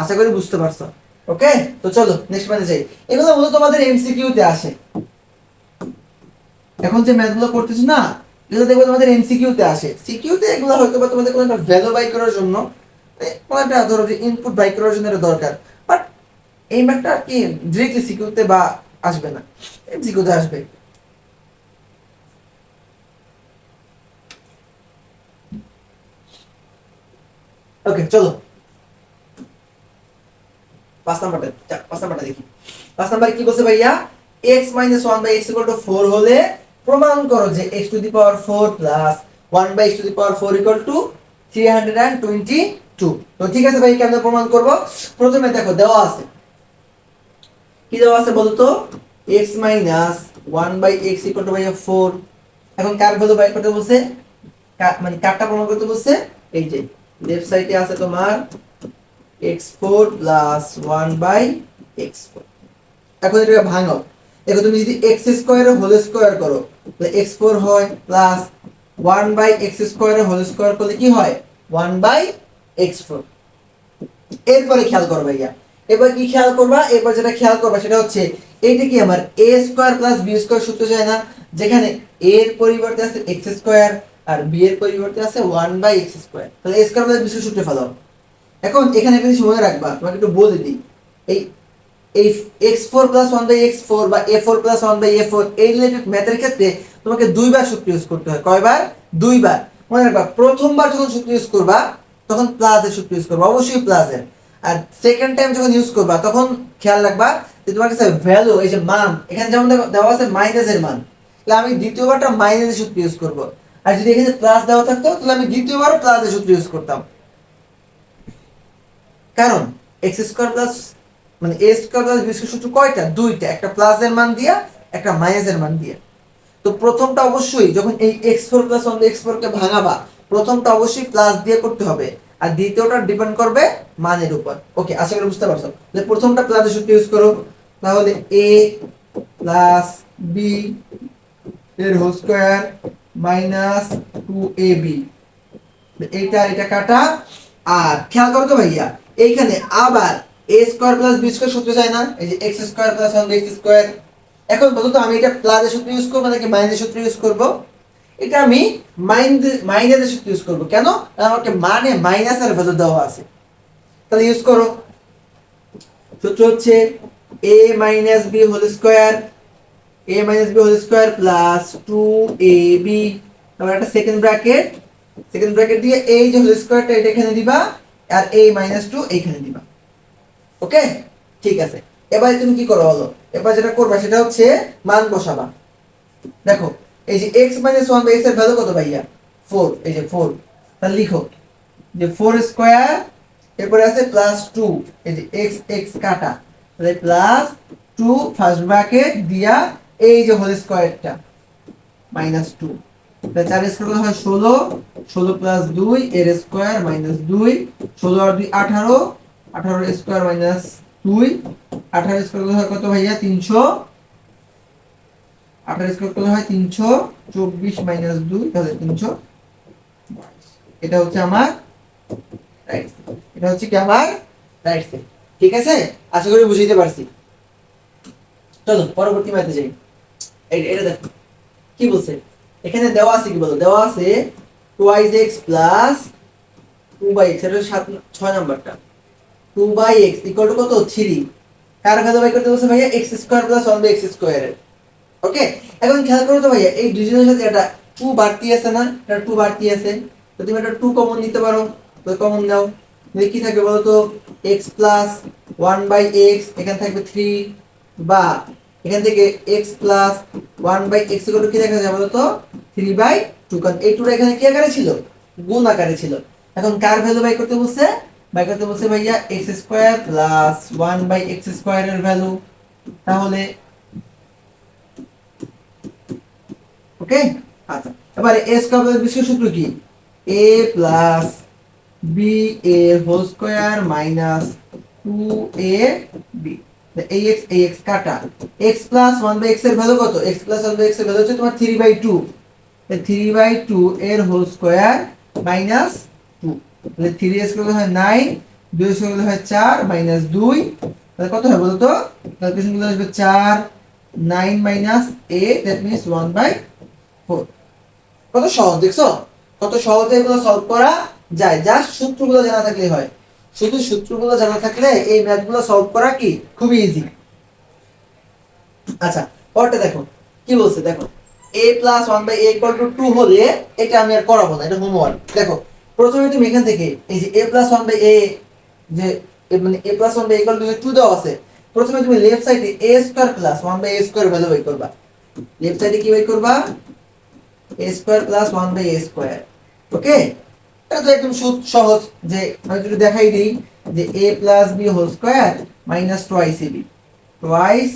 আশা করি বুঝতে পারছো। ওকে, তো চলো নেক্সট ম্যাথে যাই। এগুলো মূলত তোমাদের এমসিকিউ তে আসে, এখন যে ম্যাথগুলো করতেছ না এগুলো দেখবে তোমাদের এমসিকিউ তে আসে। সিকিউ তে এগুলো হয়তো বা তোমাদের কোনো একটা ভ্যালু বাই করার জন্য, কোনো একটা ধরো যে ইনপুট বাই করার জন্য এটা দরকার, বাট এই ম্যাথটা কি ডিরেক্টলি সিকিউ তে বা আসবে না, এমসিকিউ তে আসবে। ওকে চলো 5 নাম্বারটা দেখি। 5 নাম্বারে কি বলছে ভাইয়া, x 1/x 4 হলে প্রমাণ করো যে x to the power 4 plus 1/x to the power 4 322। তো ঠিক আছে ভাই, কেমনে প্রমাণ করব, প্রথমে দেখো দেওয়া আছে, কি দেওয়া আছে বলো তো, x 1/x ভাইয়া 4। এখন কার ভ্যালু বাই করতে বলছে, মানে কারটা প্রমাণ করতে বলছে, এই যে লেফট সাইডে আছে তোমার x4 প্লাস 1/x4। এখন এটাকে ভাঙাও, দেখো তুমি যদি x স্কয়ার এর হোল স্কয়ার করো তাহলে x4 হয় প্লাস 1/x2 এর হোল স্কয়ার করলে কি হয় 1/x4। এরপরে খেয়াল করো ভাইয়া, এবার কি খেয়াল করবা, এবার যেটা খেয়াল করবা সেটা হচ্ছে এইটা কি আমার a square plus b square সূত্র যায় না, যেখানে a এর পরিবর্তে আছে x স্কয়ার আর b এর পরিবর্তে আছে 1/x2, তাহলে a square plus b square সূত্রে ফেলাও। এখন এখানে একটা জিনিস মনে রাখবা, তোমাকে একটু বলে দিই, এই এই x4 প্লাস 1/x4 বা a4 প্লাস 1/a4 এই রিলেটেড ম্যাথের ক্ষেত্রে তোমাকে দুইবার সূত্র ইউজ করতে হয়। কয়বার, দুইবার। মনে রাখবা প্রথমবার যখন সূত্র ইউজ করবা তখন প্লাসের সূত্র ইউজ করবা, অবশ্যই প্লাসের। আর সেকেন্ড টাইম যখন ইউজ করবা তখন খেয়াল রাখবা যে তোমার কাছে ভ্যালু, এই যে মান এখানে যেমন দেওয়া আছে মাইনাসের মান, তাহলে আমি দ্বিতীয়বারটা মাইনাসের সূত্র ইউজ করব। আর যদি এখানে প্লাস দেওয়া থাকতো তাহলে আমি দ্বিতীয়বার প্লাসের সূত্র ইউজ করতাম। কারণ x স্কয়ার প্লাস মানে a square plus b square সূত্র কয়টা, দুইটা, একটা প্লাসের মান দিয়া একটা মাইনাসের মান দিয়া। তো প্রথমটা অবশ্যই যখন এই x4 প্লাস 1/x4 কে ভাঙাবা প্রথমটা অবশ্যই প্লাস দিয়ে করতে হবে, আর দ্বিতীয়টা ডিপেন্ড করবে মানের উপর। ওকে, আশা করি বুঝতে পারছো। তাহলে প্রথমটা প্লাসের সূত্র ইউজ করো, তাহলে a প্লাস b এর হোল স্কয়ার মাইনাস 2ab, এইটা এটা কাটা। আর খেয়াল করো তো ভাইয়া এইখানে আবার a square plus b square সূত্র যায় না, এই যে x square plus 1/x square. এখন বলো তো আমি এটা প্লাসের সূত্র ইউজ করব নাকি মাইনাসের সূত্র ইউজ করব, এটা আমি মাইনাসের সূত্র ইউজ করব। কেন, আমাকে মানে মাইনাসের ভ্যালু দেওয়া আছে। তাহলে ইউজ করো, সূত্র হচ্ছে a minus b whole square, a minus b whole square plus 2ab, তারপর একটা সেকেন্ড ব্র্যাকেট সেকেন্ড ব্র্যাকেট দিয়ে এই যে হোল স্কয়ারটা এটা এখানে দিবা আর a মাইনাস 2 এইখানে দিবা। ওকে, ঠিক আছে। এবারে তুমি কি করো বলো, এবার যেটা করবা সেটা হচ্ছে মান বসাবা। দেখো এই যে x মাইনাস 1 বাই x এর ভ্যালু কত ভাইয়া? 4। এই যে 4, তাহলে লিখো যে 4 স্কয়ার, এরপরে আছে প্লাস 2, এই যে x x কাটা, তাহলে প্লাস 2 ফার্স্ট ব্র্যাকেট দিয়া এই যে হোল স্কয়ারটা মাইনাস 2, তাহলে 4 স্কয়ার হয় 16, 16 প্লাস 2 এর স্কয়ার মাইনাস 2, 16 আর 2 18, 18 এর স্কয়ার মাইনাস 2, 18 স্কয়ার হয় কত ভাইয়া? 300, 18 স্কয়ার করলে হয় 324 মাইনাস 2, তাহলে 300। এটা হচ্ছে আমার রাইট সাইড, এটা হচ্ছে কি আমার রাইট সাইড। ঠিক আছে, আশা করি বুঝাইতে পারছি। চলো পরবর্তী ম্যাথে যাই। এটা দেখো কি বলছে এখানে, দেওয়া আছে কি বলো, দেওয়া আছে 2x প্লাস 2x, এটা 6 নাম্বারটা। 2x ইকুয়াল টু কত? 3। কার ভ্যালু বাই করতে বলছে ভাইয়া? x square plus 1/x square এর। ওকে, এখন খেয়াল করো তো ভাইয়া, এই দুইজনের সাথে এটা 2 বাড়তি আছে না? এটা 2 বাড়তি আছে, তো তুমি এটা 2 কমন নিতে পারো, তো কমন নাও। তুমি কি থাকবে বলো তো? x প্লাস 1/x, এখানে থাকবে 3, বা এখান থেকে x plus 1/x equal to কি দেখা যায় বলো তো? 3/2, কারণ এই 2টা এখানে কি আকারে ছিল? গুণ আকারে ছিল। এখন কার ভ্যালু বাই করতে বলছে? বাই করতে বলছে ভাইয়া x square plus 1/x square এর ভ্যালু। তাহলে ওকে, আচ্ছা এবারে a square plus b square সূত্র কি? a প্লাস b এর whole square minus 2ab, ax কাটা, x প্লাস 1/x এর ভ্যালু কত? x প্লাস 1/x এর ভ্যালু হচ্ছে তোমার 3/2, 3/2 এর হোল স্কয়ার মাইনাস 2, তাহলে 3 স্কয়ার হয় 9, 2 স্কয়ার হয় 4 মাইনাস 2, তাহলে কত হবে বলো তো? ক্যালকুলেশন গুলো আসবে 4, 9 মাইনাস a, দ্যাট মিন্স 1/4। কত সহজ দেখছো, কত সহজে এগুলো সলভ করা যায়, জাস্ট সূত্রগুলো জানা থাকলে হয়। শুধু সূত্রগুলো জানা থাকলে এই ম্যাথগুলো সলভ করা কি খুবই ইজি। আচ্ছা পরেরটা দেখো কি বলছে, দেখো a plus 1/a equal to 2 হলে, এটা আমি আর করাবো না, এটা হোমওয়ার্ক। দেখো প্রথমে তুমি এখান থেকে এই যে a প্লাস 1/a, যে মানে a plus 1/a equal to 2 দেওয়া আছে, প্রথমে তুমি লেফট সাইডে a square plus 1/a square value বের করবা। লেফট সাইডে কি বের করবা? a square plus 1/a square. Okay, এটা তো একদম সহজ, যে আমি যদি দেখাই দিই যে a plus b whole square minus twice ab, twice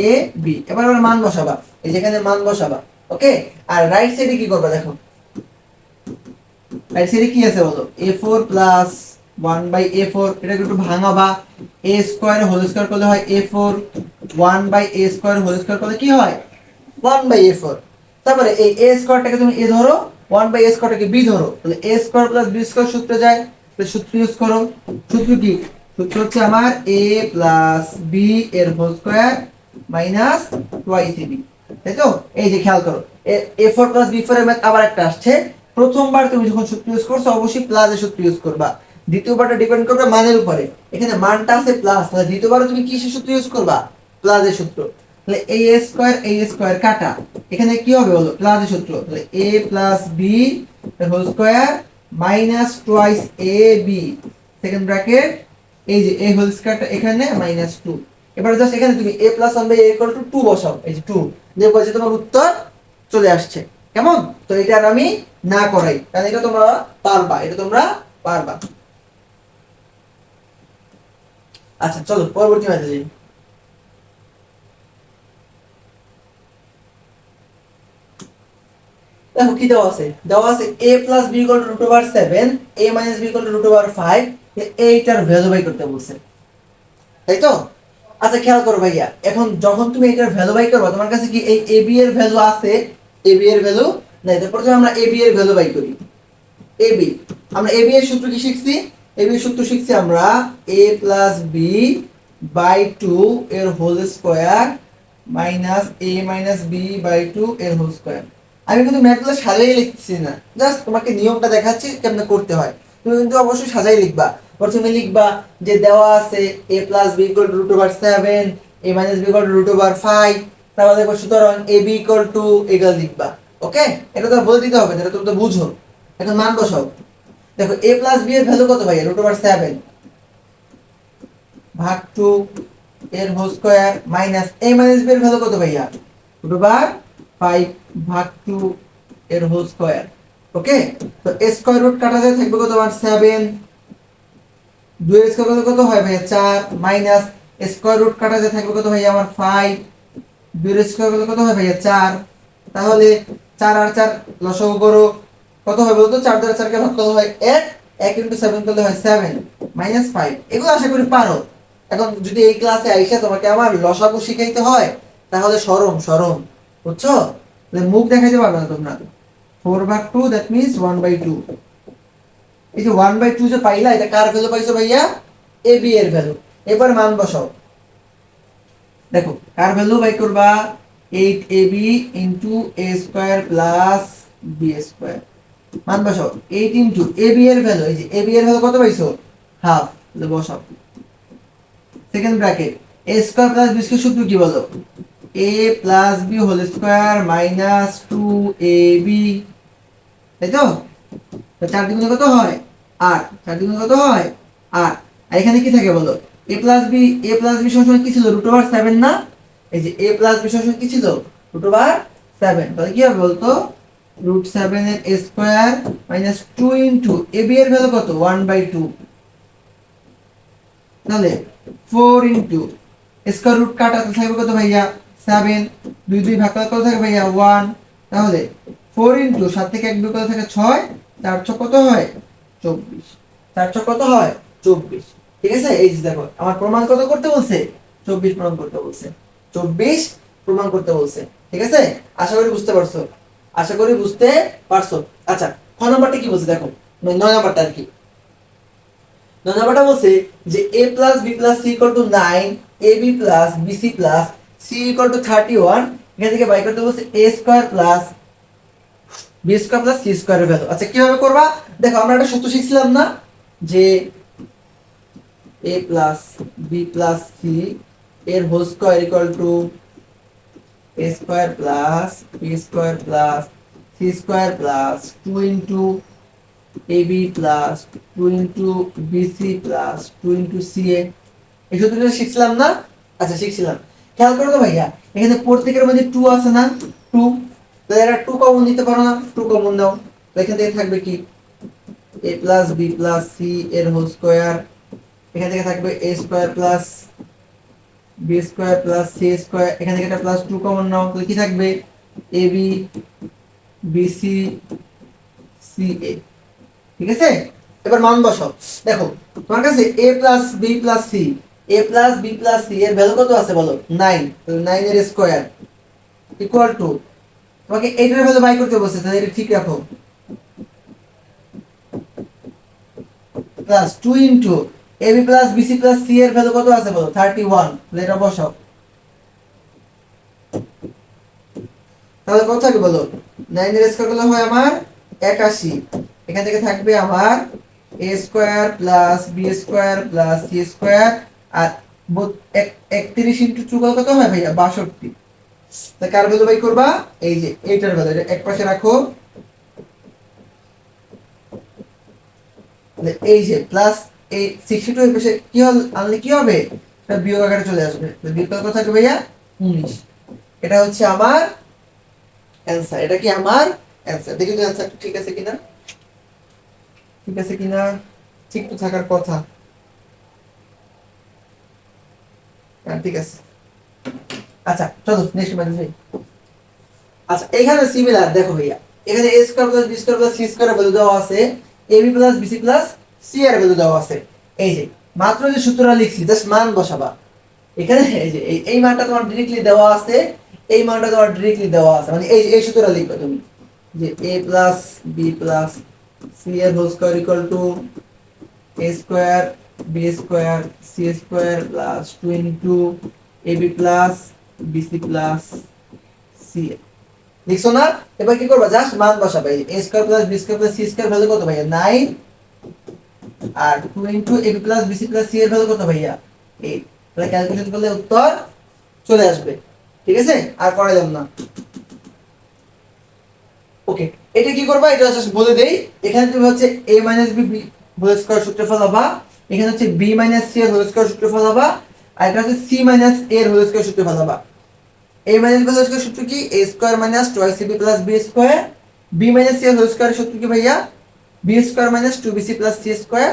a b। এবার আমরা মান বসাবা, এই যেখানে মান বসাবা। ওকে, আর রাইট সাইডে কি করবা? দেখো রাইট সাইডে কি আছে বলো? a4 প্লাস 1/a4, এটাকে একটু ভাঙাবা। a স্কয়ার হোল স্কয়ার করলে হয় a4, 1/a square whole square করলে কি হয়? 1/a4। তারপরে এই a স্কয়ারটাকে তুমি a ধরো, 1/a স্কয়ারটাকে b ধরো, তাহলে a square plus b square সূত্রে যায়, তাহলে সূত্র ইউজ করো। সূত্র কি? সূত্র হচ্ছে আমার a প্লাস b এর whole square minus twice ab, তাই তো? এই যে খেয়াল করো, a4 প্লাস b4 এর ম্যাথ আবার একটা আসছে। প্রথমবার তুমি যখন সূত্র ইউজ করছো অবশ্যই প্লাসের সূত্র ইউজ করবা, দ্বিতীয়বারটা ডিপেন্ড করবে মানের উপরে। এখানে মানটা আছে প্লাস, তাহলে দ্বিতীয়বারে তুমি কিসের সূত্র ইউজ করবা? প্লাসের সূত্র। তাহলে a স্কয়ার কাটা, এখানে কি হবে বলো? প্লাসের সূত্র, তাহলে a প্লাস b এর whole square minus twice ab, second bracket, এই যে a হোল স্কয়ারটা এখানে মাইনাস 2। এবার জাস্ট এখানে তুমি a plus 1/a equal to 2 বসাও, এই যে 2, দেখো যে তোমার উত্তর চলে আসছে। কেমন? তো এটা আর আমি না করাই, কারণ এটা তোমরা পারবা, এটা তোমরা পারবা। আচ্ছা চলো পরবর্তী ম্যাথে যাই। দেখো কি দেওয়া আছে, দেওয়া আছে a plus b equal to root over 7, a minus b equal to root over 5, এইটার ভ্যালু বাই করতে বলছে, তাই তো? আচ্ছা খেয়াল করো ভাইয়া, এখন যখন তুমি এটার ভ্যালু বাই করবে, তোমার কাছে কি এই a b এর ভ্যালু আছে? a b এর ভ্যালু নাই, তো প্রথমে আমরা a b এর ভ্যালু বাই করি। a b, আমরা a b এর সূত্র কি শিখছি? a b এর সূত্র শিখছি আমরা a প্লাস b বাই 2 এর whole square minus a minus b by 2 এর হোল স্কয়ার। আমি কিন্তু ম্যাথগুলো সাজাই লিখছি না, জাস্ট তোমাকে নিয়মটা দেখাচ্ছি কেমনে করতে হয়। তুমি কিন্তু অবশ্যই সাজাই লিখবা। প্রথমে লিখবা যে দেওয়া আছে a plus b equal to root over 7, a minus b equal to root over 5, তাহলে দেখো সুতরাং a b ইকুয়াল টু এগুলো লিখবা। ওকে, এটা তো বলে দিতে হবে, এটা তুমি তো বুঝো। এখন মান বসাও। দেখো a প্লাস b এর ভ্যালু কত ভাইয়া? √7 ভাগ 2 এর whole square minus a minus b এর ভ্যালু কত ভাইয়া? √5 ভাগ 2 এর হোল স্কয়ার। ওকে, তো a স্কয়ার রুট কাটা যায়, থাকবে কত? 7। 2 এর স্কয়ার কত হয় ভাইয়া? 4 মাইনাস স্কয়ার রুট কাটা যায়, থাকবে কত ভাইয়া আমার? 5। 2 এর স্কয়ার কত হয় ভাইয়া? 4। তাহলে 4 আর 4 লসাগু করো, কত হয় বলতো? 4 দ্বারা 4 কে ভাগ করলে হয় 1, 1 * 7 করলে হয় 7 মাইনাস 5। এগুলো আশা করি পারো। এখন যদি এই ক্লাসে আইসা তোমাকে আমার লসাগু শিখাইতে হয়, তাহলে শরম শরম, বুঝছো? তাহলে মুখ দেখাইতে পারবে না তোমরা। 4 ভাগ 2 দ্যাট মিন্স 1/2। এই যে 1/2 যে পাইলা, এটা কার ভ্যালু পাইছো ভাইয়া? এ বি এর ভ্যালু। এবার মান বসাও। দেখো কার ভ্যালু বাই করবা? 8ab * a square plus b square. মান বসাও। 8 ab এর ভ্যালু, এই যে ab এর ভ্যালু কত পাইছো? হাফ। তাহলে বসাও second bracket. a square plus b square সূত্র কি বলো? a plus b whole square minus 2ab, তাই তো? তো 4 দ্বিগুণে কত হয়? 8। 4 দ্বিগুণে কত হয়? 8। আর এখানে কি থাকে বলো? a plus b, a plus b সমান কি ছিল? √7 না? এই যে a প্লাস b সমান কি ছিল? √7। তাহলে কি হবে বলতো? √7 এর a square minus 2 into ab এর ভ্যালু কত? 1/2। তাহলে 4 ইনটু স্কয়ার রুট কাটা থাকবে কত ভাইয়া? 7। 2 2 ভাগ করলে কত থাকে ভাইয়া? 1। তাহলে 4 ইনটু 7 থেকে 1 বিয়োগ করলে থাকে 6। 4 6 কত হয়? 24। 4 6 কত হয়? 24। ঠিক আছে, এই যে দেখো আমার প্রমাণ কত করতে বলছে? 24 প্রমাণ করতে বলছে। 24 প্রমাণ করতে বলছে। ঠিক আছে, আশা করি বুঝতে পারছো। আশা করি বুঝতে পারছো। আচ্ছা, খ নাম্বারটা কি বলছে দেখো, 9 নাম্বারটা আর কি। 9 নাম্বারটা বলছে যে a plus b plus c equal to 9, ab plus bc plus c equal to 31। এখান থেকে বাই করতে বলছে a square plus b square plus c স্কয়ারের ভ্যালু। আচ্ছা কিভাবে করবা? দেখো আমরা একটা সূত্র শিখছিলাম না, যে a plus b plus c এর whole square equal to a square plus b square plus c square plus 2 into ab plus 2 into bc plus 2 into ca। এই সূত্রটা শিখছিলাম না? আচ্ছা শিখছিলাম। খেয়াল করো তো ভাইয়া, এখানে প্রত্যেকের মধ্যে 2 আছে না? 2। তাহলে এরা 2 কমন নিতে পারো না? 2 কমন নাও। তো এখান থেকে থাকবে কি? a plus b plus c এর হোল স্কয়ার। এখান থেকে থাকবে a square plus b square plus c square. এখান থেকে একটা প্লাস 2 কমন নাও। তাহলে কি থাকবে? ab bc ca। ঠিক আছে, এবার মান বসাও। দেখো তোমার কাছে a plus b plus c, a plus b plus c এর ভ্যালু কত আছে বলো? 9। তাহলে 9 এর স্কয়ার ইকুয়াল টু, তোমাকে এইটার ভ্যালু বাই করতে বলছে, তাহলে এটা ঠিক রাখো, plus 2 into ab plus bc plus c এর ভ্যালু কত আছে বলো? 31। তাহলে এটা বসাও। তাহলে কত থাকে বলো? 9 এর স্কয়ার করলে হয় আমার 81। এখান থেকে থাকবে আমার a square plus b square plus c square, আর 31 ইনটু 2 কত হয় ভাইয়া? 62। তাহলে কার ভ্যালু বাই করবা? এই যে এইটার ভ্যালু, এটা এক পাশে রাখো। তাহলে এই যে প্লাস এই 62 এর পাশে কি হল আনলে কি হবে? এটা বিয়োগ আকারে চলে আসবে। তাহলে বিয়োগ কত থাকবে ভাইয়া? 19। এটা হচ্ছে আমার অ্যানসার। এটা কি আমার অ্যানসার? দেখি তো অ্যানসার ঠিক আছে কিনা। ঠিক আছে কিনা? ঠিক তো থাকার কথা। হ্যাঁ ঠিক আছে। আচ্ছা চলো নেক্সট ম্যাথ যাই। আচ্ছা এখানে সিমিলার দেখো ভাইয়া, এখানে a square plus b square plus c square value দেওয়া আছে, ab plus bc plus c এর ভ্যালু দেওয়া আছে। এই যে মাত্র যে সূত্রটা লিখছি, জাস্ট মান বসাবা এখানে। এই যে এই মানটা তোমার ডাইরেক্টলি দেওয়া আছে, এই মানটা তোমার ডাইরেক্টলি দেওয়া আছে, মানে এই সূত্রটা লিখবে তুমি, যে a plus b plus c এর whole square equal to a square b square c square plus 2 into ab plus bc plus c। লিখছো না? এবার কি করবা? জাস্ট মান বসাবে। a square plus b square plus c square value কত ভাইয়া? 9। আর 2 into ab plus bc plus c এর ভ্যালু কত ভাইয়া? 8। তাহলে ক্যালকুলেট করলে উত্তর চলে আসবে। ঠিক আছে, আর করাইলাম না। ওকে, এটা কি করবা, এটা জাস্ট বলে দেই। এখানে তুমি হচ্ছে a minus b whole square সূত্র ফলাবা, এখানে হচ্ছে b মাইনাস c এর হোল স্কয়ার সূত্র ফলাবা, আর এটা হচ্ছে c মাইনাস a এর হোল স্কয়ার সূত্র ফলাবা। a minus b whole square সূত্র কি, a square minus 2ac plus b square. b minus c এর হোল স্কয়ার সূত্র কি ভাইয়া, b square minus 2bc plus c square.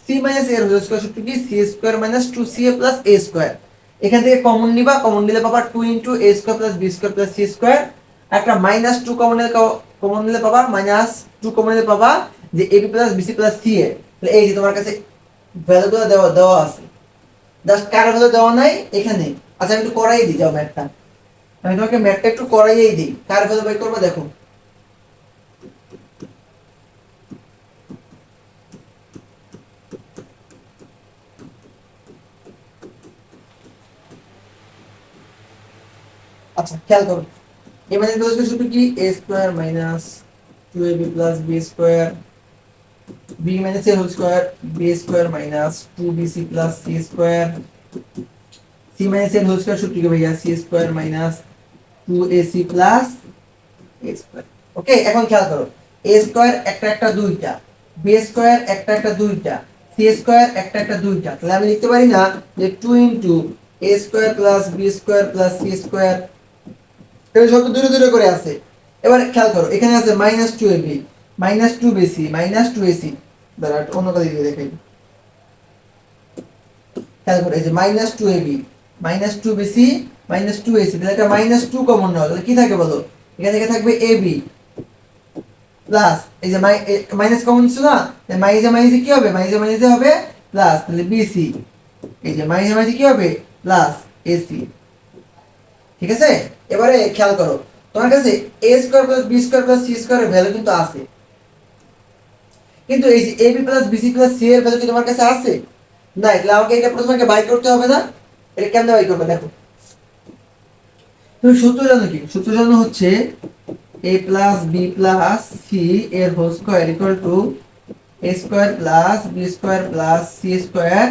c minus a এর হোল স্কয়ার সূত্র কি, c square minus 2ca plus a square. এখান থেকে common নিবা, কমন নিলে পাবা 2 into a square plus b square plus c square. একটা মাইনাস 2 কমন নিলে পাবা, মাইনাস 2 কমন নিলে পাবা যে ab plus bc plus c এর। তাহলে এই যে তোমার কাছে ভ্যালুগুলো দেওয়া দেওয়া আছে, জাস্ট কার ভ্যালু দেওয়া নাই এখানে। আচ্ছা আমি একটু করাই দিই, যাও ম্যাথটা, আমি তোমাকে ম্যাথটা একটু করাইয়েই দিই, কার ভ্যালু বাই করবো দেখো। আচ্ছা খেয়াল করো, a মাইনাস b স্কয়ার সূত্র কি, a square minus 2ab plus b square, b minus a whole square, b square minus 2bc plus c square. c minus a whole square সূত্র কি ভাইয়া, c square minus 2ac plus a square. Okay, এখন খেয়াল করো, a square একটা একটা দুইটা, b square একটা একটা দুইটা, c স্কয়ার একটা একটা দুইটা। তাহলে আমি লিখতে পারি না যে 2 into a square plus b square plus c square. এটা সব দূরে দূরে করে আছে। এবার খেয়াল করো, এখানে আছে minus 2ab minus 2bc minus 2ac। দাঁড়া অন্য কাজ দিয়ে দেখাই। খেয়াল করো, এই যে minus 2ab minus 2bc minus 2ac, তাহলে একটা মাইনাস 2 কমন নাও, তাহলে কি থাকে বলো, এখান থেকে থাকবে ab প্লাস এই যে মাইনাস কমন ছিল না, মাইনাসে মাইনাসে কি হবে, মাইনাসে মাইনাসে হবে প্লাস, তাহলে bc, এই যে মাইনাসে মাইনাসে কি হবে প্লাস ac। ঠিক আছে, এবারে খেয়াল করো, তোমার কাছে a square plus b square plus c স্কয়ারের ভ্যালু কিন্তু আছে, কিন্তু এই যে ab plus bc plus c এর ভ্যালু কি তোমার কাছে আছে না? তাহলে আমাকে এটা প্রথমে বাই করতে হবে না? এটা কেমনে বাই করবে দেখো, তুমি সূত্র জানো কি, সূত্র জানো হচ্ছে a plus b plus c এর whole square equal to a square plus b square plus c square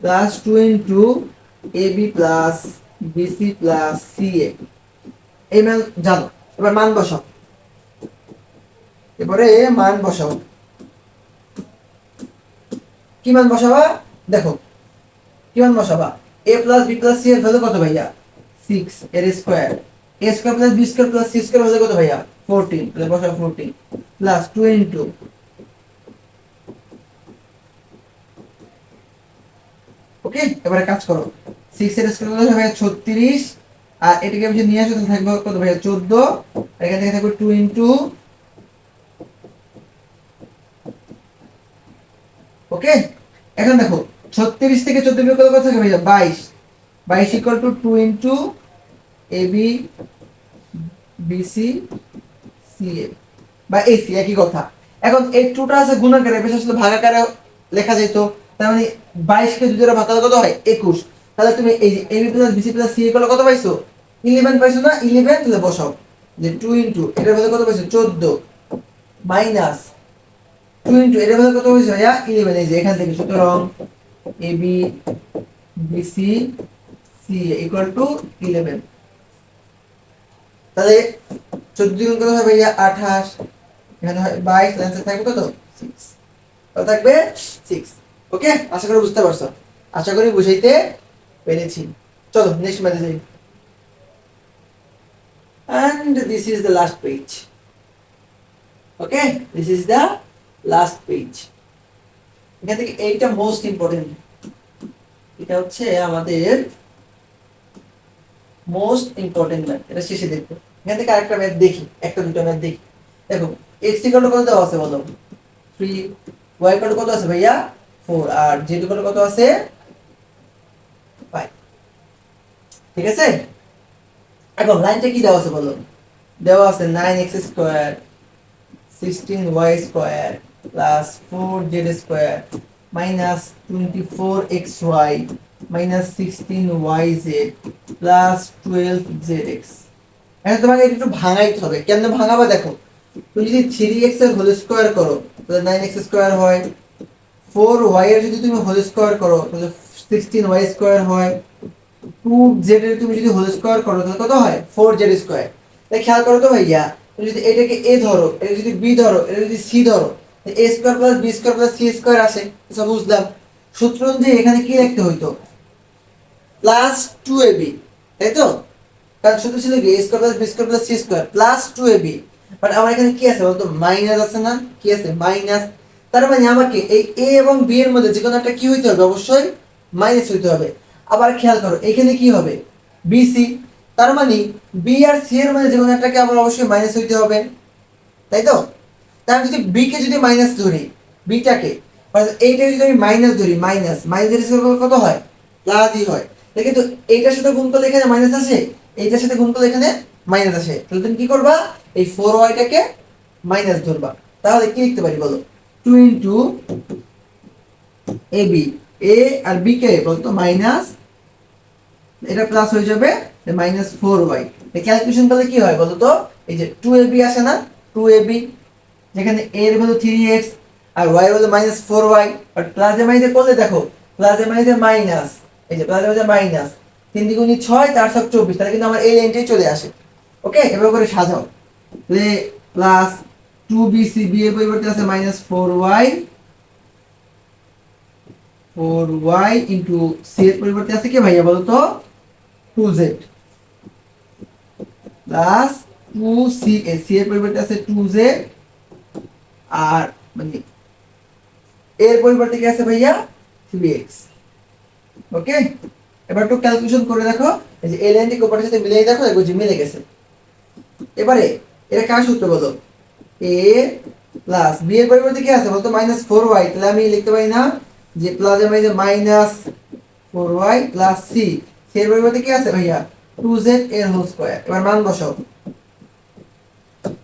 plus 2 into ab plus bc plus ca। এই মান জানো, এবার মান বসাও, এবারে মান বসাও। কি মান বসাবা দেখো, কি মান বসাবা, a plus b plus c এর ভ্যালু কত ভাইয়া 6 এর square, a square plus b square plus c square value কত ভাইয়া 14, তাহলে বসাও 14 প্লাস 2 ইনটু, ওকে এবারে কাজ করো, 6 এর স্কয়ার কত ভাইয়া 36, আর এটাকে আমি যদি নিয়ে আসো তাহলে থাকবে কত ভাইয়া 14, আর এখান থেকে থাকবে 2 ইনটু, ওকে। এখন দেখো 36 থেকে 14 বিয়োগ করলে কত থাকে ভাইয়া 22, 22 equal to 2 into ab bc ca বা ac, একই কথা। এখন এই 2টা আছে গুণাকারে, বেশ আসলে ভাগাকারে লেখা যেত, তার মানে 22 কে 2 দ্বারা ভাগ করলে কত হয় 21। তাহলে তুমি এই যে ab plus bc plus ca করলে কত পাইছো 11 পাইছো না, 11, তাহলে বসাও যে 2 ইনটু এটার ভ্যালু কত পাইছো 14 মাইনাস 2 ইনটু এটার ভ্যালু কত হইছে ভাইয়া 11, এই যে এখান থেকে, সুতরাং ab bc ca equal to 11। তাহলে 14 গুণ কত হবে ভাইয়া 28, এখানে হয় 22, অ্যানসার থাকবে কত 6, কত থাকবে 6। ওকে, আশা করি বুঝতে পারছো, আশা করি বুঝাইতে পেরেছি। চলো নেক্সট ম্যাথে যাই, and this is the last page. Okay, this is the last page. এখান থেকে এইটা মোস্ট ইম্পর্টেন্ট, এটা হচ্ছে আমাদের মোস্ট ইম্পর্টেন্ট ম্যাথ, এটা শেষে দেখবো। এখান থেকে আরেকটা ম্যাথ দেখি, একটা দুটো ম্যাথ দেখি। দেখো x ইকুয়াল কত দেওয়া আছে বলো 3, y ইকুয়াল কত আছে ভাইয়া 4, আর z ইকুয়াল কত আছে 5। ঠিক আছে, এখন লাইনটা কি দেওয়া আছে বলো, দেওয়া আছে 9x square 16y square plus 4z square minus 24xy minus 16yz plus 12zx। এখন তোমাকে একটু ভাঙাইতে হবে, কেমনে ভাঙাবা দেখো, তুমি যদি 3x এর হোল স্কয়ার করো তাহলে 9x স্কয়ার হয়, 4y এর যদি তুমি হোল স্কয়ার করো তাহলে 16y স্কয়ার হয়, 2z এর তুমি যদি হোল স্কয়ার করো তাহলে কত হয় 4z স্কয়ার। তাই খেয়াল করো তো ভাইয়া, তুমি যদি এটাকে এ ধরো, এটা যদি বি ধরো, এটা যদি সি ধরো, a square plus b square plus c square আসে। আচ্ছা বুঝলাম। সূত্র অনুযায়ী এখানে কি লিখতে হইতো? প্লাস টু এ বি, তাই তো? কারণ সূত্র ছিল কি a square plus b square plus c square plus two a b. But আমার এখানে কি আছে বলতো? মাইনাস আছে না? কি আছে? মাইনাস। তার মানে আমাকে এই এ এবং বি এর মধ্যে যে কোনো একটা কি হইতে হবে? অবশ্যই মাইনাস হইতে হবে। আবার খেয়াল করো এখানে কি হবে? B C. তার মানে বি আর সি এর মধ্যে যে কোনো একটাকে আবার অবশ্যই মাইনাস হইতে হবে, তাই তো? তার যদি বি কে যদি মাইনাস ধরি, বিটাকে অর্থাৎ এইটাকে যদি আমি মাইনাস ধরি, মাইনাস মাইনাস কত হয়? প্লাসই হয়। তাই কিন্তু এইটার সাথে গুণ করলে এখানে মাইনাস আসে, এইটার সাথে গুণ করলে এখানে মাইনাস আসে। তাহলে তুমি কি করবা? এই 4y-টাকে মাইনাস ধরবা। তাহলে কি লিখতে পারি বলো? 2 into A B, A R B কে বলতো মাইনাস, এটা প্লাস হয়ে যাবে মাইনাস 4y। ক্যালকুলেশন করলে কি হয় বলো তো? এই যে 2ab আসে না? 2ab, যেখানে a এর ভ্যালু 3x আর y এর ভ্যালু মাইনাস 4y। আর প্লাসে মাইনাসে করলে দেখো, প্লাসে মাইনাসে মাইনাস, এই যে প্লাসে মাইনাসে মাইনাস, 3 দ্বিগুণী 6 4 7 24, তাহলে কিন্তু আমার এই লাইনটাই চলে আসে। ওকে, এভাবে করে সাজাও। তাহলে প্লাস 2bc, b এর পরিবর্তে আছে মাইনাস 4y ইনটু c এর পরিবর্তে আছে কি ভাইয়া বলো তো? 2z প্লাস 2ca, c এর পরিবর্তে আছে 2z আর মানে এর পরিবর্তে কি আছে ভাইয়া? 3x। ওকে, এবার একটু ক্যালকুলেশন করে দেখো। এই যে এই লাইনটি কোপারের সাথে মিলিয়ে দেখো, দেখো যে মিলে গেছে। এবারে এটা কার সূত্র বলো? a প্লাস b এর পরিবর্তে কি আছে বলতো? Minus 4y। তাহলে আমি লিখতে পারি না যে প্লাস এর minus minus 4y plus c, c এর পরিবর্তে কি আছে ভাইয়া? 2z এর হোল স্কয়ার। এবার মান বসাও।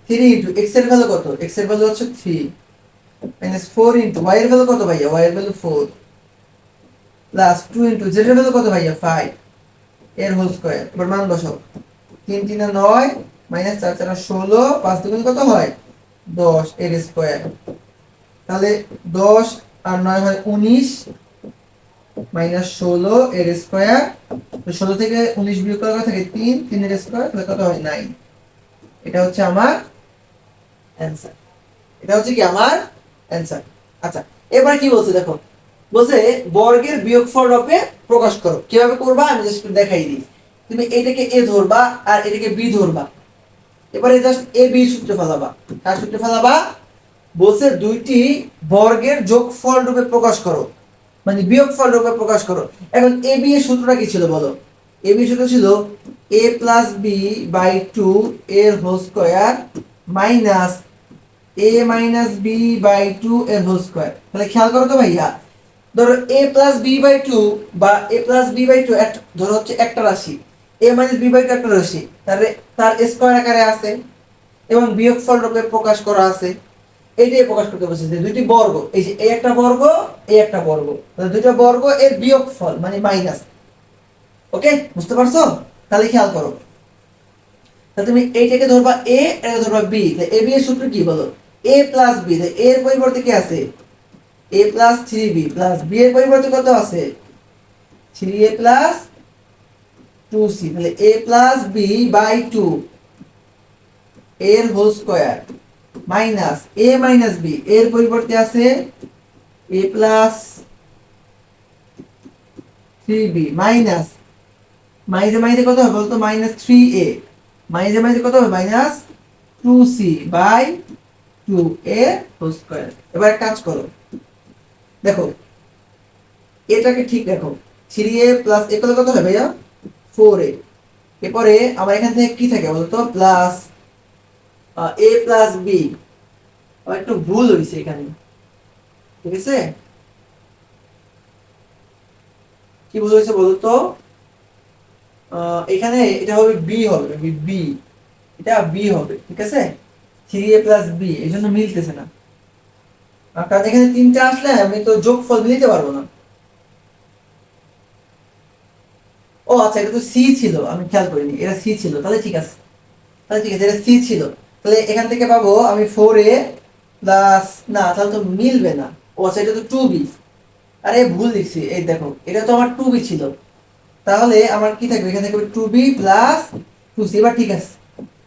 3 ইনটু x এর ভ্যালু কত? x এর ভ্যালু হচ্ছে 3 মাইনাস 4 ইনটু y এর ভ্যালু কত ভাইয়া? y এর ভ্যালু 4 প্লাস 2 ইনটু z এর ভ্যালু কত ভাইয়া? 5 এর হোল স্কয়ার। এবার মান বসাও। 3 3 9 মাইনাস 4 4 16, 5 দুগুণ কত হয়? 10 এর স্কয়ার। তাহলে 10 আর 9 হয় 19 মাইনাস 16 এর স্কয়ার। তো 16 থেকে 19 বিয়োগ করা থাকে 3 3 এর স্কয়ার, তাহলে কত হয়? 9। এটা হচ্ছে আমার অ্যানসার। এটা হচ্ছে কি আমার অ্যানসার। আচ্ছা, এবার কি বলছে দেখো, বলছে বর্গের বিয়োগফল রূপে প্রকাশ করো। কিভাবে করবা আমি জাস্ট দেখাই দিই। তুমি এটাকে এ ধরবা আর এটাকে বি ধরবা। এবারে জাস্ট এ বি সূত্রে ফেলাবা। কার সূত্রে ফেলাবা? বলছে দুইটি বর্গের যোগফল রূপে প্রকাশ করো, মানে বিয়োগফল রূপে প্রকাশ করো। এখন এ বি এর সূত্রটা কি ছিল বলো? এ বি সূত্র ছিল a প্লাস বি বাই 2 এর whole square minus a minus B by 2 এর হোল স্কয়ার। তাহলে খেয়াল করো তো ভাইয়া, ধরো a প্লাস বি বাই 2 বা a প্লাস বি বাই 2 ধরো হচ্ছে একটা রাশি, a মাইনাস বি বাই 2 একটা রাশি, তার স্কয়ার আকারে আছে এবং বিয়োগফল রূপে প্রকাশ করা আছে। এইটাই প্রকাশ করতে বলছে যে দুইটি বর্গ, এই যে এই একটা বর্গ, এই একটা বর্গ, তাহলে দুইটা বর্গ এর বিয়োগফল মানে মাইনাস। ওকে, বুঝতে পারছো? তাহলে খেয়াল করো, তাহলে তুমি এইটাকে ধরবা a, এটাকে ধরবা b। তাহলে a b এর সূত্র কি বলো? a প্লাস b, তাহলে a এর পরিবর্তে কি আছে? a plus 3b plus b এর পরিবর্তে কত আছে? 3a plus 2c। তাহলে a প্লাস b বাই 2 এর whole square minus a minus b এর পরিবর্তে আছে a প্লাস 3b মাইনাস মাইনাসে মাইনাসে কত হবে বলতো? মাইনাস 3a মাইনাসে মাইনাসে কত হবে? মাইনাস 2c বাই 2 এর হোল স্কয়ার। এবার কাজ করো, দেখো এটাকে ঠিক রাখো। 3a প্লাস a কত হয় ভাইয়া? 4a। এরপরে আমার এখান থেকে কি থাকে বলতো? Plus a plus b। আমার একটু ভুল হয়েছে এখানে, ঠিক আছে? কি ভুল হয়েছে বলতো? এখানে এটা হবে বি, হবে বি, এটা বি হবে, ঠিক আছে? 3a প্লাস বি, এই জন্য মিলতেছে না। কারণ এখানে তিনটা আসলে আমি তো যোগফল মিলাতে পারবো না। ও আচ্ছা, এটা তো সি ছিল, আমি খেয়াল করিনি এটা সি ছিল। তাহলে ঠিক আছে, তাহলে ঠিক আছে, এটা সি ছিল। তাহলে এখান থেকে পাবো আমি 4a প্লাস, না তাহলে তো মিলবে না। ও আচ্ছা, এটা তো 2b। আরে ভুল লিখছি, এই দেখো এটা তো আমার 2b ছিল। তাহলে আমার কি থাকবে? এখানে থাকবে 2b প্লাস 2c। এবার ঠিক আছে,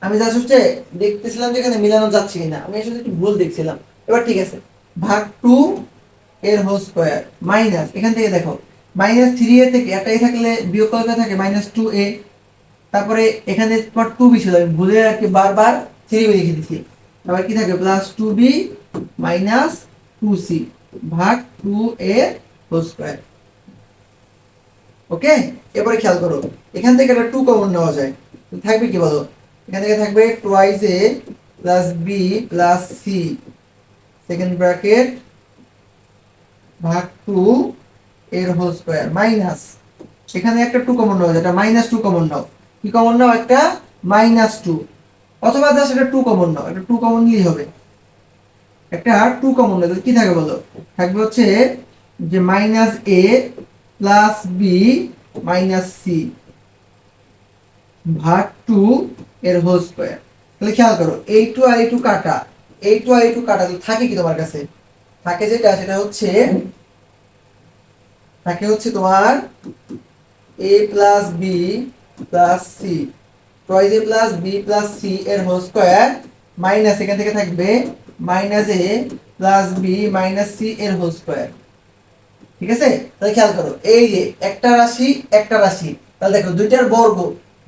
আমি জাস্ট হচ্ছে দেখতেছিলাম যে এখানে মিলানো যাচ্ছে কিনা, আমি আসলে একটু ভুল দেখছিলাম। এবার ঠিক আছে, ভাগ টু এর হোল স্কোয়ার মাইনাস, এখান থেকে দেখো মাইনাস থ্রি এ থেকে একটাই থাকলে বিয়োগ করতে থাকে মাইনাস টু এ, তারপরে এখানে তোমার টু বি ছিল, আমি ভুলে আর কি বারবার থ্রি বি লিখে দিচ্ছি। তারপরে কি থাকে plus two B minus two C ভাগ টু এর হোল স্কোয়ার। ওকে, এবারে খেয়াল করো এখান থেকে একটা টু কমন নেওয়া যায়, থাকবে কি বলো, এখান থেকে থাকবে twice a plus B plus c second bracket ভাগ টু এর হোল স্কোয়ার মাইনাস, সেখানে একটা টু কমন নাও, যেটা মাইনাস টু কমন নাও, কি কমন নাও একটা মাইনাস টু, অথবা জাস্ট একটা টু কমন নাও, একটা টু কমন নিলেই হবে, একটা টু কমন নাও কি থাকে বলো, থাকবে হচ্ছে যে minus a plus b minus C ভাগ টু এর হোল স্কোয়ার। তাহলে খেয়াল করো এই টু আর এই টু কাটা, এই টু আর এই টু কাটা, থাকে কি তোমার কাছে, থাকে যেটা সেটা হচ্ছে থাকে হচ্ছে তোমার a plus B plus c, টয়েস a plus B plus C এর হোল স্কোয়ার মাইনাস এখান থেকে থাকবে minus a plus b minus c এর হোল স্কোয়ার। ঠিক আছে, তাহলে খেয়াল করো এই যে একটা রাশি একটা রাশি, তাহলে দেখো দুইটার বর্গ,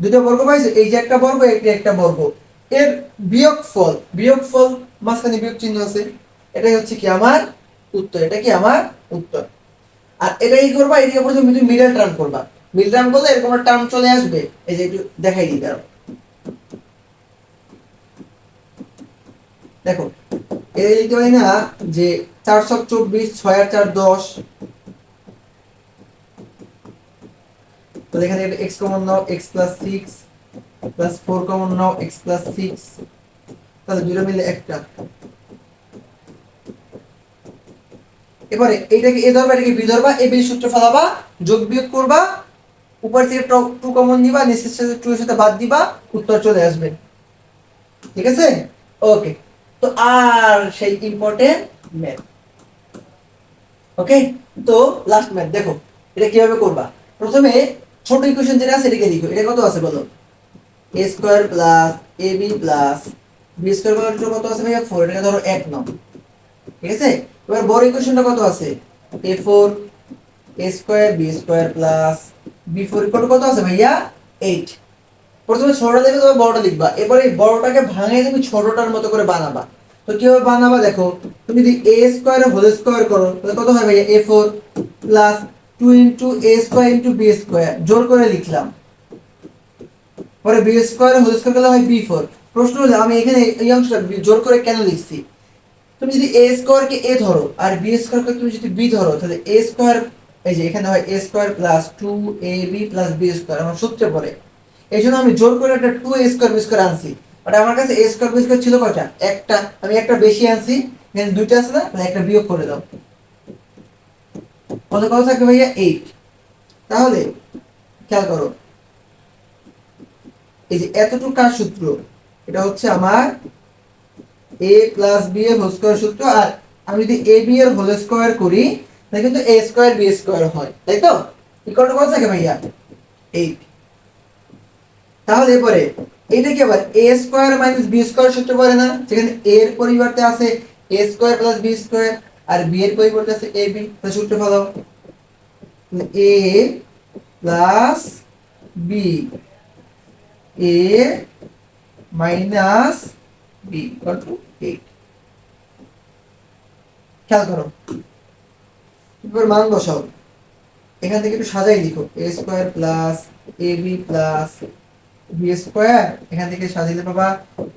দুইটা বর্গ পাইছো, এই যে একটা বর্গ এই একটা বর্গ, এর বিয়োগফল, বিয়োগফল মাঝখানে বিয়োগ চিহ্ন আছে, এটাই হচ্ছে কি আমার উত্তর, এটা কি আমার উত্তর। আর এটা কি করবা, এদিকে প্রথমে তুমি মিডল টার্ম করবা, মিডল টার্ম করলে এরকম একটা টার্ম চলে আসবে, এই যে একটু দেখাই দিই দাঁড়াও, দেখো এই লিখতে পারি না যে 424 6 আর 4 10, তো এখানে একটা x কমন নাও x প্লাস 6 প্লাস 4 কমন নাও x প্লাস 6, তাহলে দুটো মিলে একটা, এবারে এইটাকে এ ধরবা এটাকে বি ধরবা, এ বি সূত্র ফেলাবা, যোগ বিয়োগ করবা, উপর থেকে টু কমন নিবা, নিচের সাথে টু এর সাথে বাদ দিবা, উত্তর চলে আসবে। ঠিক আছে, ওকে, তো আর সেই ইম্পর্টেন্ট ম্যাথ। ওকে, তো লাস্ট ম্যাথ দেখো এটা কিভাবে করবা। প্রথমে ছোট ইকুয়েশন যেটা আছে এটাকে লিখো, এটা কত আছে বলো, a square plus ab plus b square কত আছে ভাইয়া 4, এটাকে ধরো 1 নাও। ঠিক আছে, এবার বড় ইকুয়েশনটা কত আছে a4 a square b square plus b4 কত আছে ভাইয়া 8। প্রথমে ছোটটা দেখে তুমি বড়টা লিখবা, এবার এই বড়টাকে ভাঙিয়ে তুমি ছোটটার মতো করে বানাবা। তো কিভাবে বানাবা দেখো, তুমি যদি a স্কয়ার হোল স্কয়ার করো তাহলে কত হয় ভাইয়া a4 plus 2 into a square into b square, জোর করে লিখলাম, পরে b স্কয়ার হোল স্কয়ার করলে হয় b4। প্রশ্ন হলো আমি এখানে এই অংশটা জোর করে কেন লিখছি, তুমি যদি a স্কয়ার কে a ধরো আর b স্কয়ার কে তুমি যদি b ধরো তাহলে a স্কয়ার, এই যে এখানে হয় a square plus 2ab plus b square আমার সূত্রে পড়ে, এই জন্য আমি জোর করে একটা 2a স্কয়ার b স্কয়ার আনছি, বাট আমার কাছে a স্কয়ার b স্কয়ার ছিল কয়টা একটা, আমি একটা বেশি আনছি, এখানে দুইটা আছে না, তাহলে একটা বিয়োগ করে দাও, কত কত থাকে ভাইয়া 8। তাহলে খেয়াল করো এই যে এতটুকু কার সূত্র, এটা হচ্ছে আমার a প্লাস b এর হোল স্কয়ার সূত্র, আর আমি যদি a b এর হোল স্কয়ার করি তাহলে কিন্তু a স্কয়ার b স্কয়ার হয়, তাই তো, ইকুয়াল টু কত থাকে ভাইয়া 8। তাহলে এবারে এটা কি আবার a square minus b square সূত্র পড়ে না, যেখানে a এর পরিবর্তে আছে a square plus b square আর b এর পরিবর্তে আছে ab, তাহলে সূত্র ফেলাও a plus b a minus b equal to 8। খেয়াল করো এবার মান বসাও, এখান থেকে একটু সাজাই লিখো a square plus ab plus b square, এখান থেকে সাজিয়ে পাবা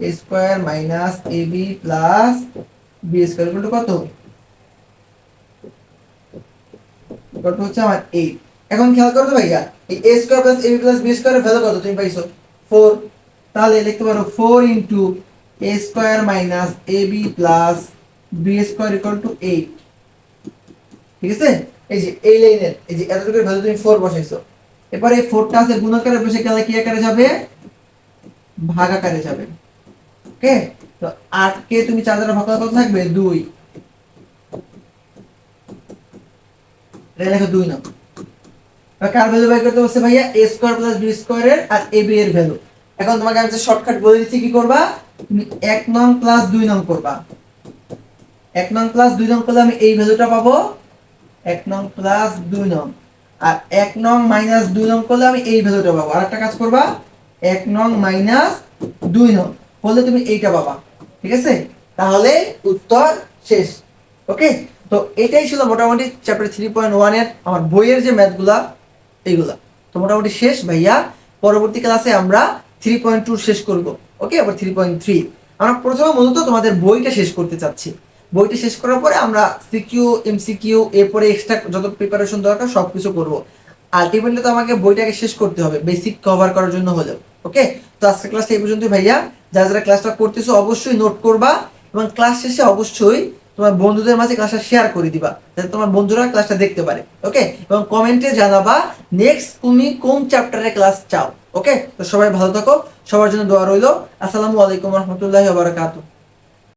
a square minus ab plus b square equal two কত, ইকুয়াল টু হচ্ছে আমার 8। এখন খেয়াল করো তো ভাইয়া এই a square plus ab plus b স্কয়ারের ভ্যালু কত তুমি পাইছো 4, তাহলে লিখতে পারো 4 into a square minus ab plus b square equal to 8। ঠিক আছে, এই যে এই লাইনের এই যে এতটুকুর ভ্যালু তুমি 4 বসাইছো, এরপর এই 4টা আছে গুণ আকারে বসে গেলে কি আকারে যাবে ভাগ আকারে যাবে। ওকে, তো 8 কে তুমি 4 দ্বারা ভাগ করলে কত থাকবে 2, এটা লেখো 2 নাও। কার ভ্যালু বাই করতে বলছে ভাইয়া a square plus b square এর আর ab এর ভ্যালু, এখন তোমাকে আমি শর্টকাট বলে দিচ্ছি কি করবা, তুমি 1 নং প্লাস 2 নং করবা। 1 নং প্লাস 2 নং করলে আমি এই ভ্যালুটা পাবো, 1 নং প্লাস 2 নং। আর 1 নং মাইনাস 2 নং করলে আমি এই ভ্যালুটা পাবো। আর একটা কাজ করবা, 1 নং মাইনাস 2 নং করলে তুমি এইটা পাবা। ঠিক আছে, তাহলে উত্তর শেষ। ওকে, তো এটাই ছিল মোটামুটি চ্যাপ্টার 3.1 এর আমার বইয়ের যে ম্যাথগুলা এইগুলা। তো মোটামুটি শেষ ভাইয়া। পরবর্তী ক্লাসে আমরা 3.2 শেষ করব। ওকে, আবার 3.3 আমরা প্রথমে মূলত তোমাদের বইটা শেষ করতে চাচ্ছি। বইটা শেষ করার পরে আমরা সিকিউ, এমসিকিউ, এরপরে এক্সট্রা যত প্রিপারেশন দরকার সব কিছু করবো। আলটিমেটলি তো আমাকে বইটাকে শেষ করতে হবে বেসিক কভার করার জন্য হলেও। ওকে, তো আজকের ক্লাসটা এই পর্যন্তই ভাইয়া। যারা যারা ক্লাসটা করতেছো অবশ্যই নোট করবা, এবং ক্লাস শেষে অবশ্যই তোমার বন্ধুদের মাঝে ক্লাসটা শেয়ার করে দিবা, যাতে তোমার বন্ধুরা ক্লাসটা দেখতে পারে। ওকে, এবং কমেন্টে জানাবা নেক্সট তুমি কোন চ্যাপ্টারে ক্লাস চাও। ওকে, তো সবাই ভালো থাকো, সবার জন্য দোয়া রইলো। আসসালামু আলাইকুম রহমতুল্লাহি ওয়া বারাকাতুহু।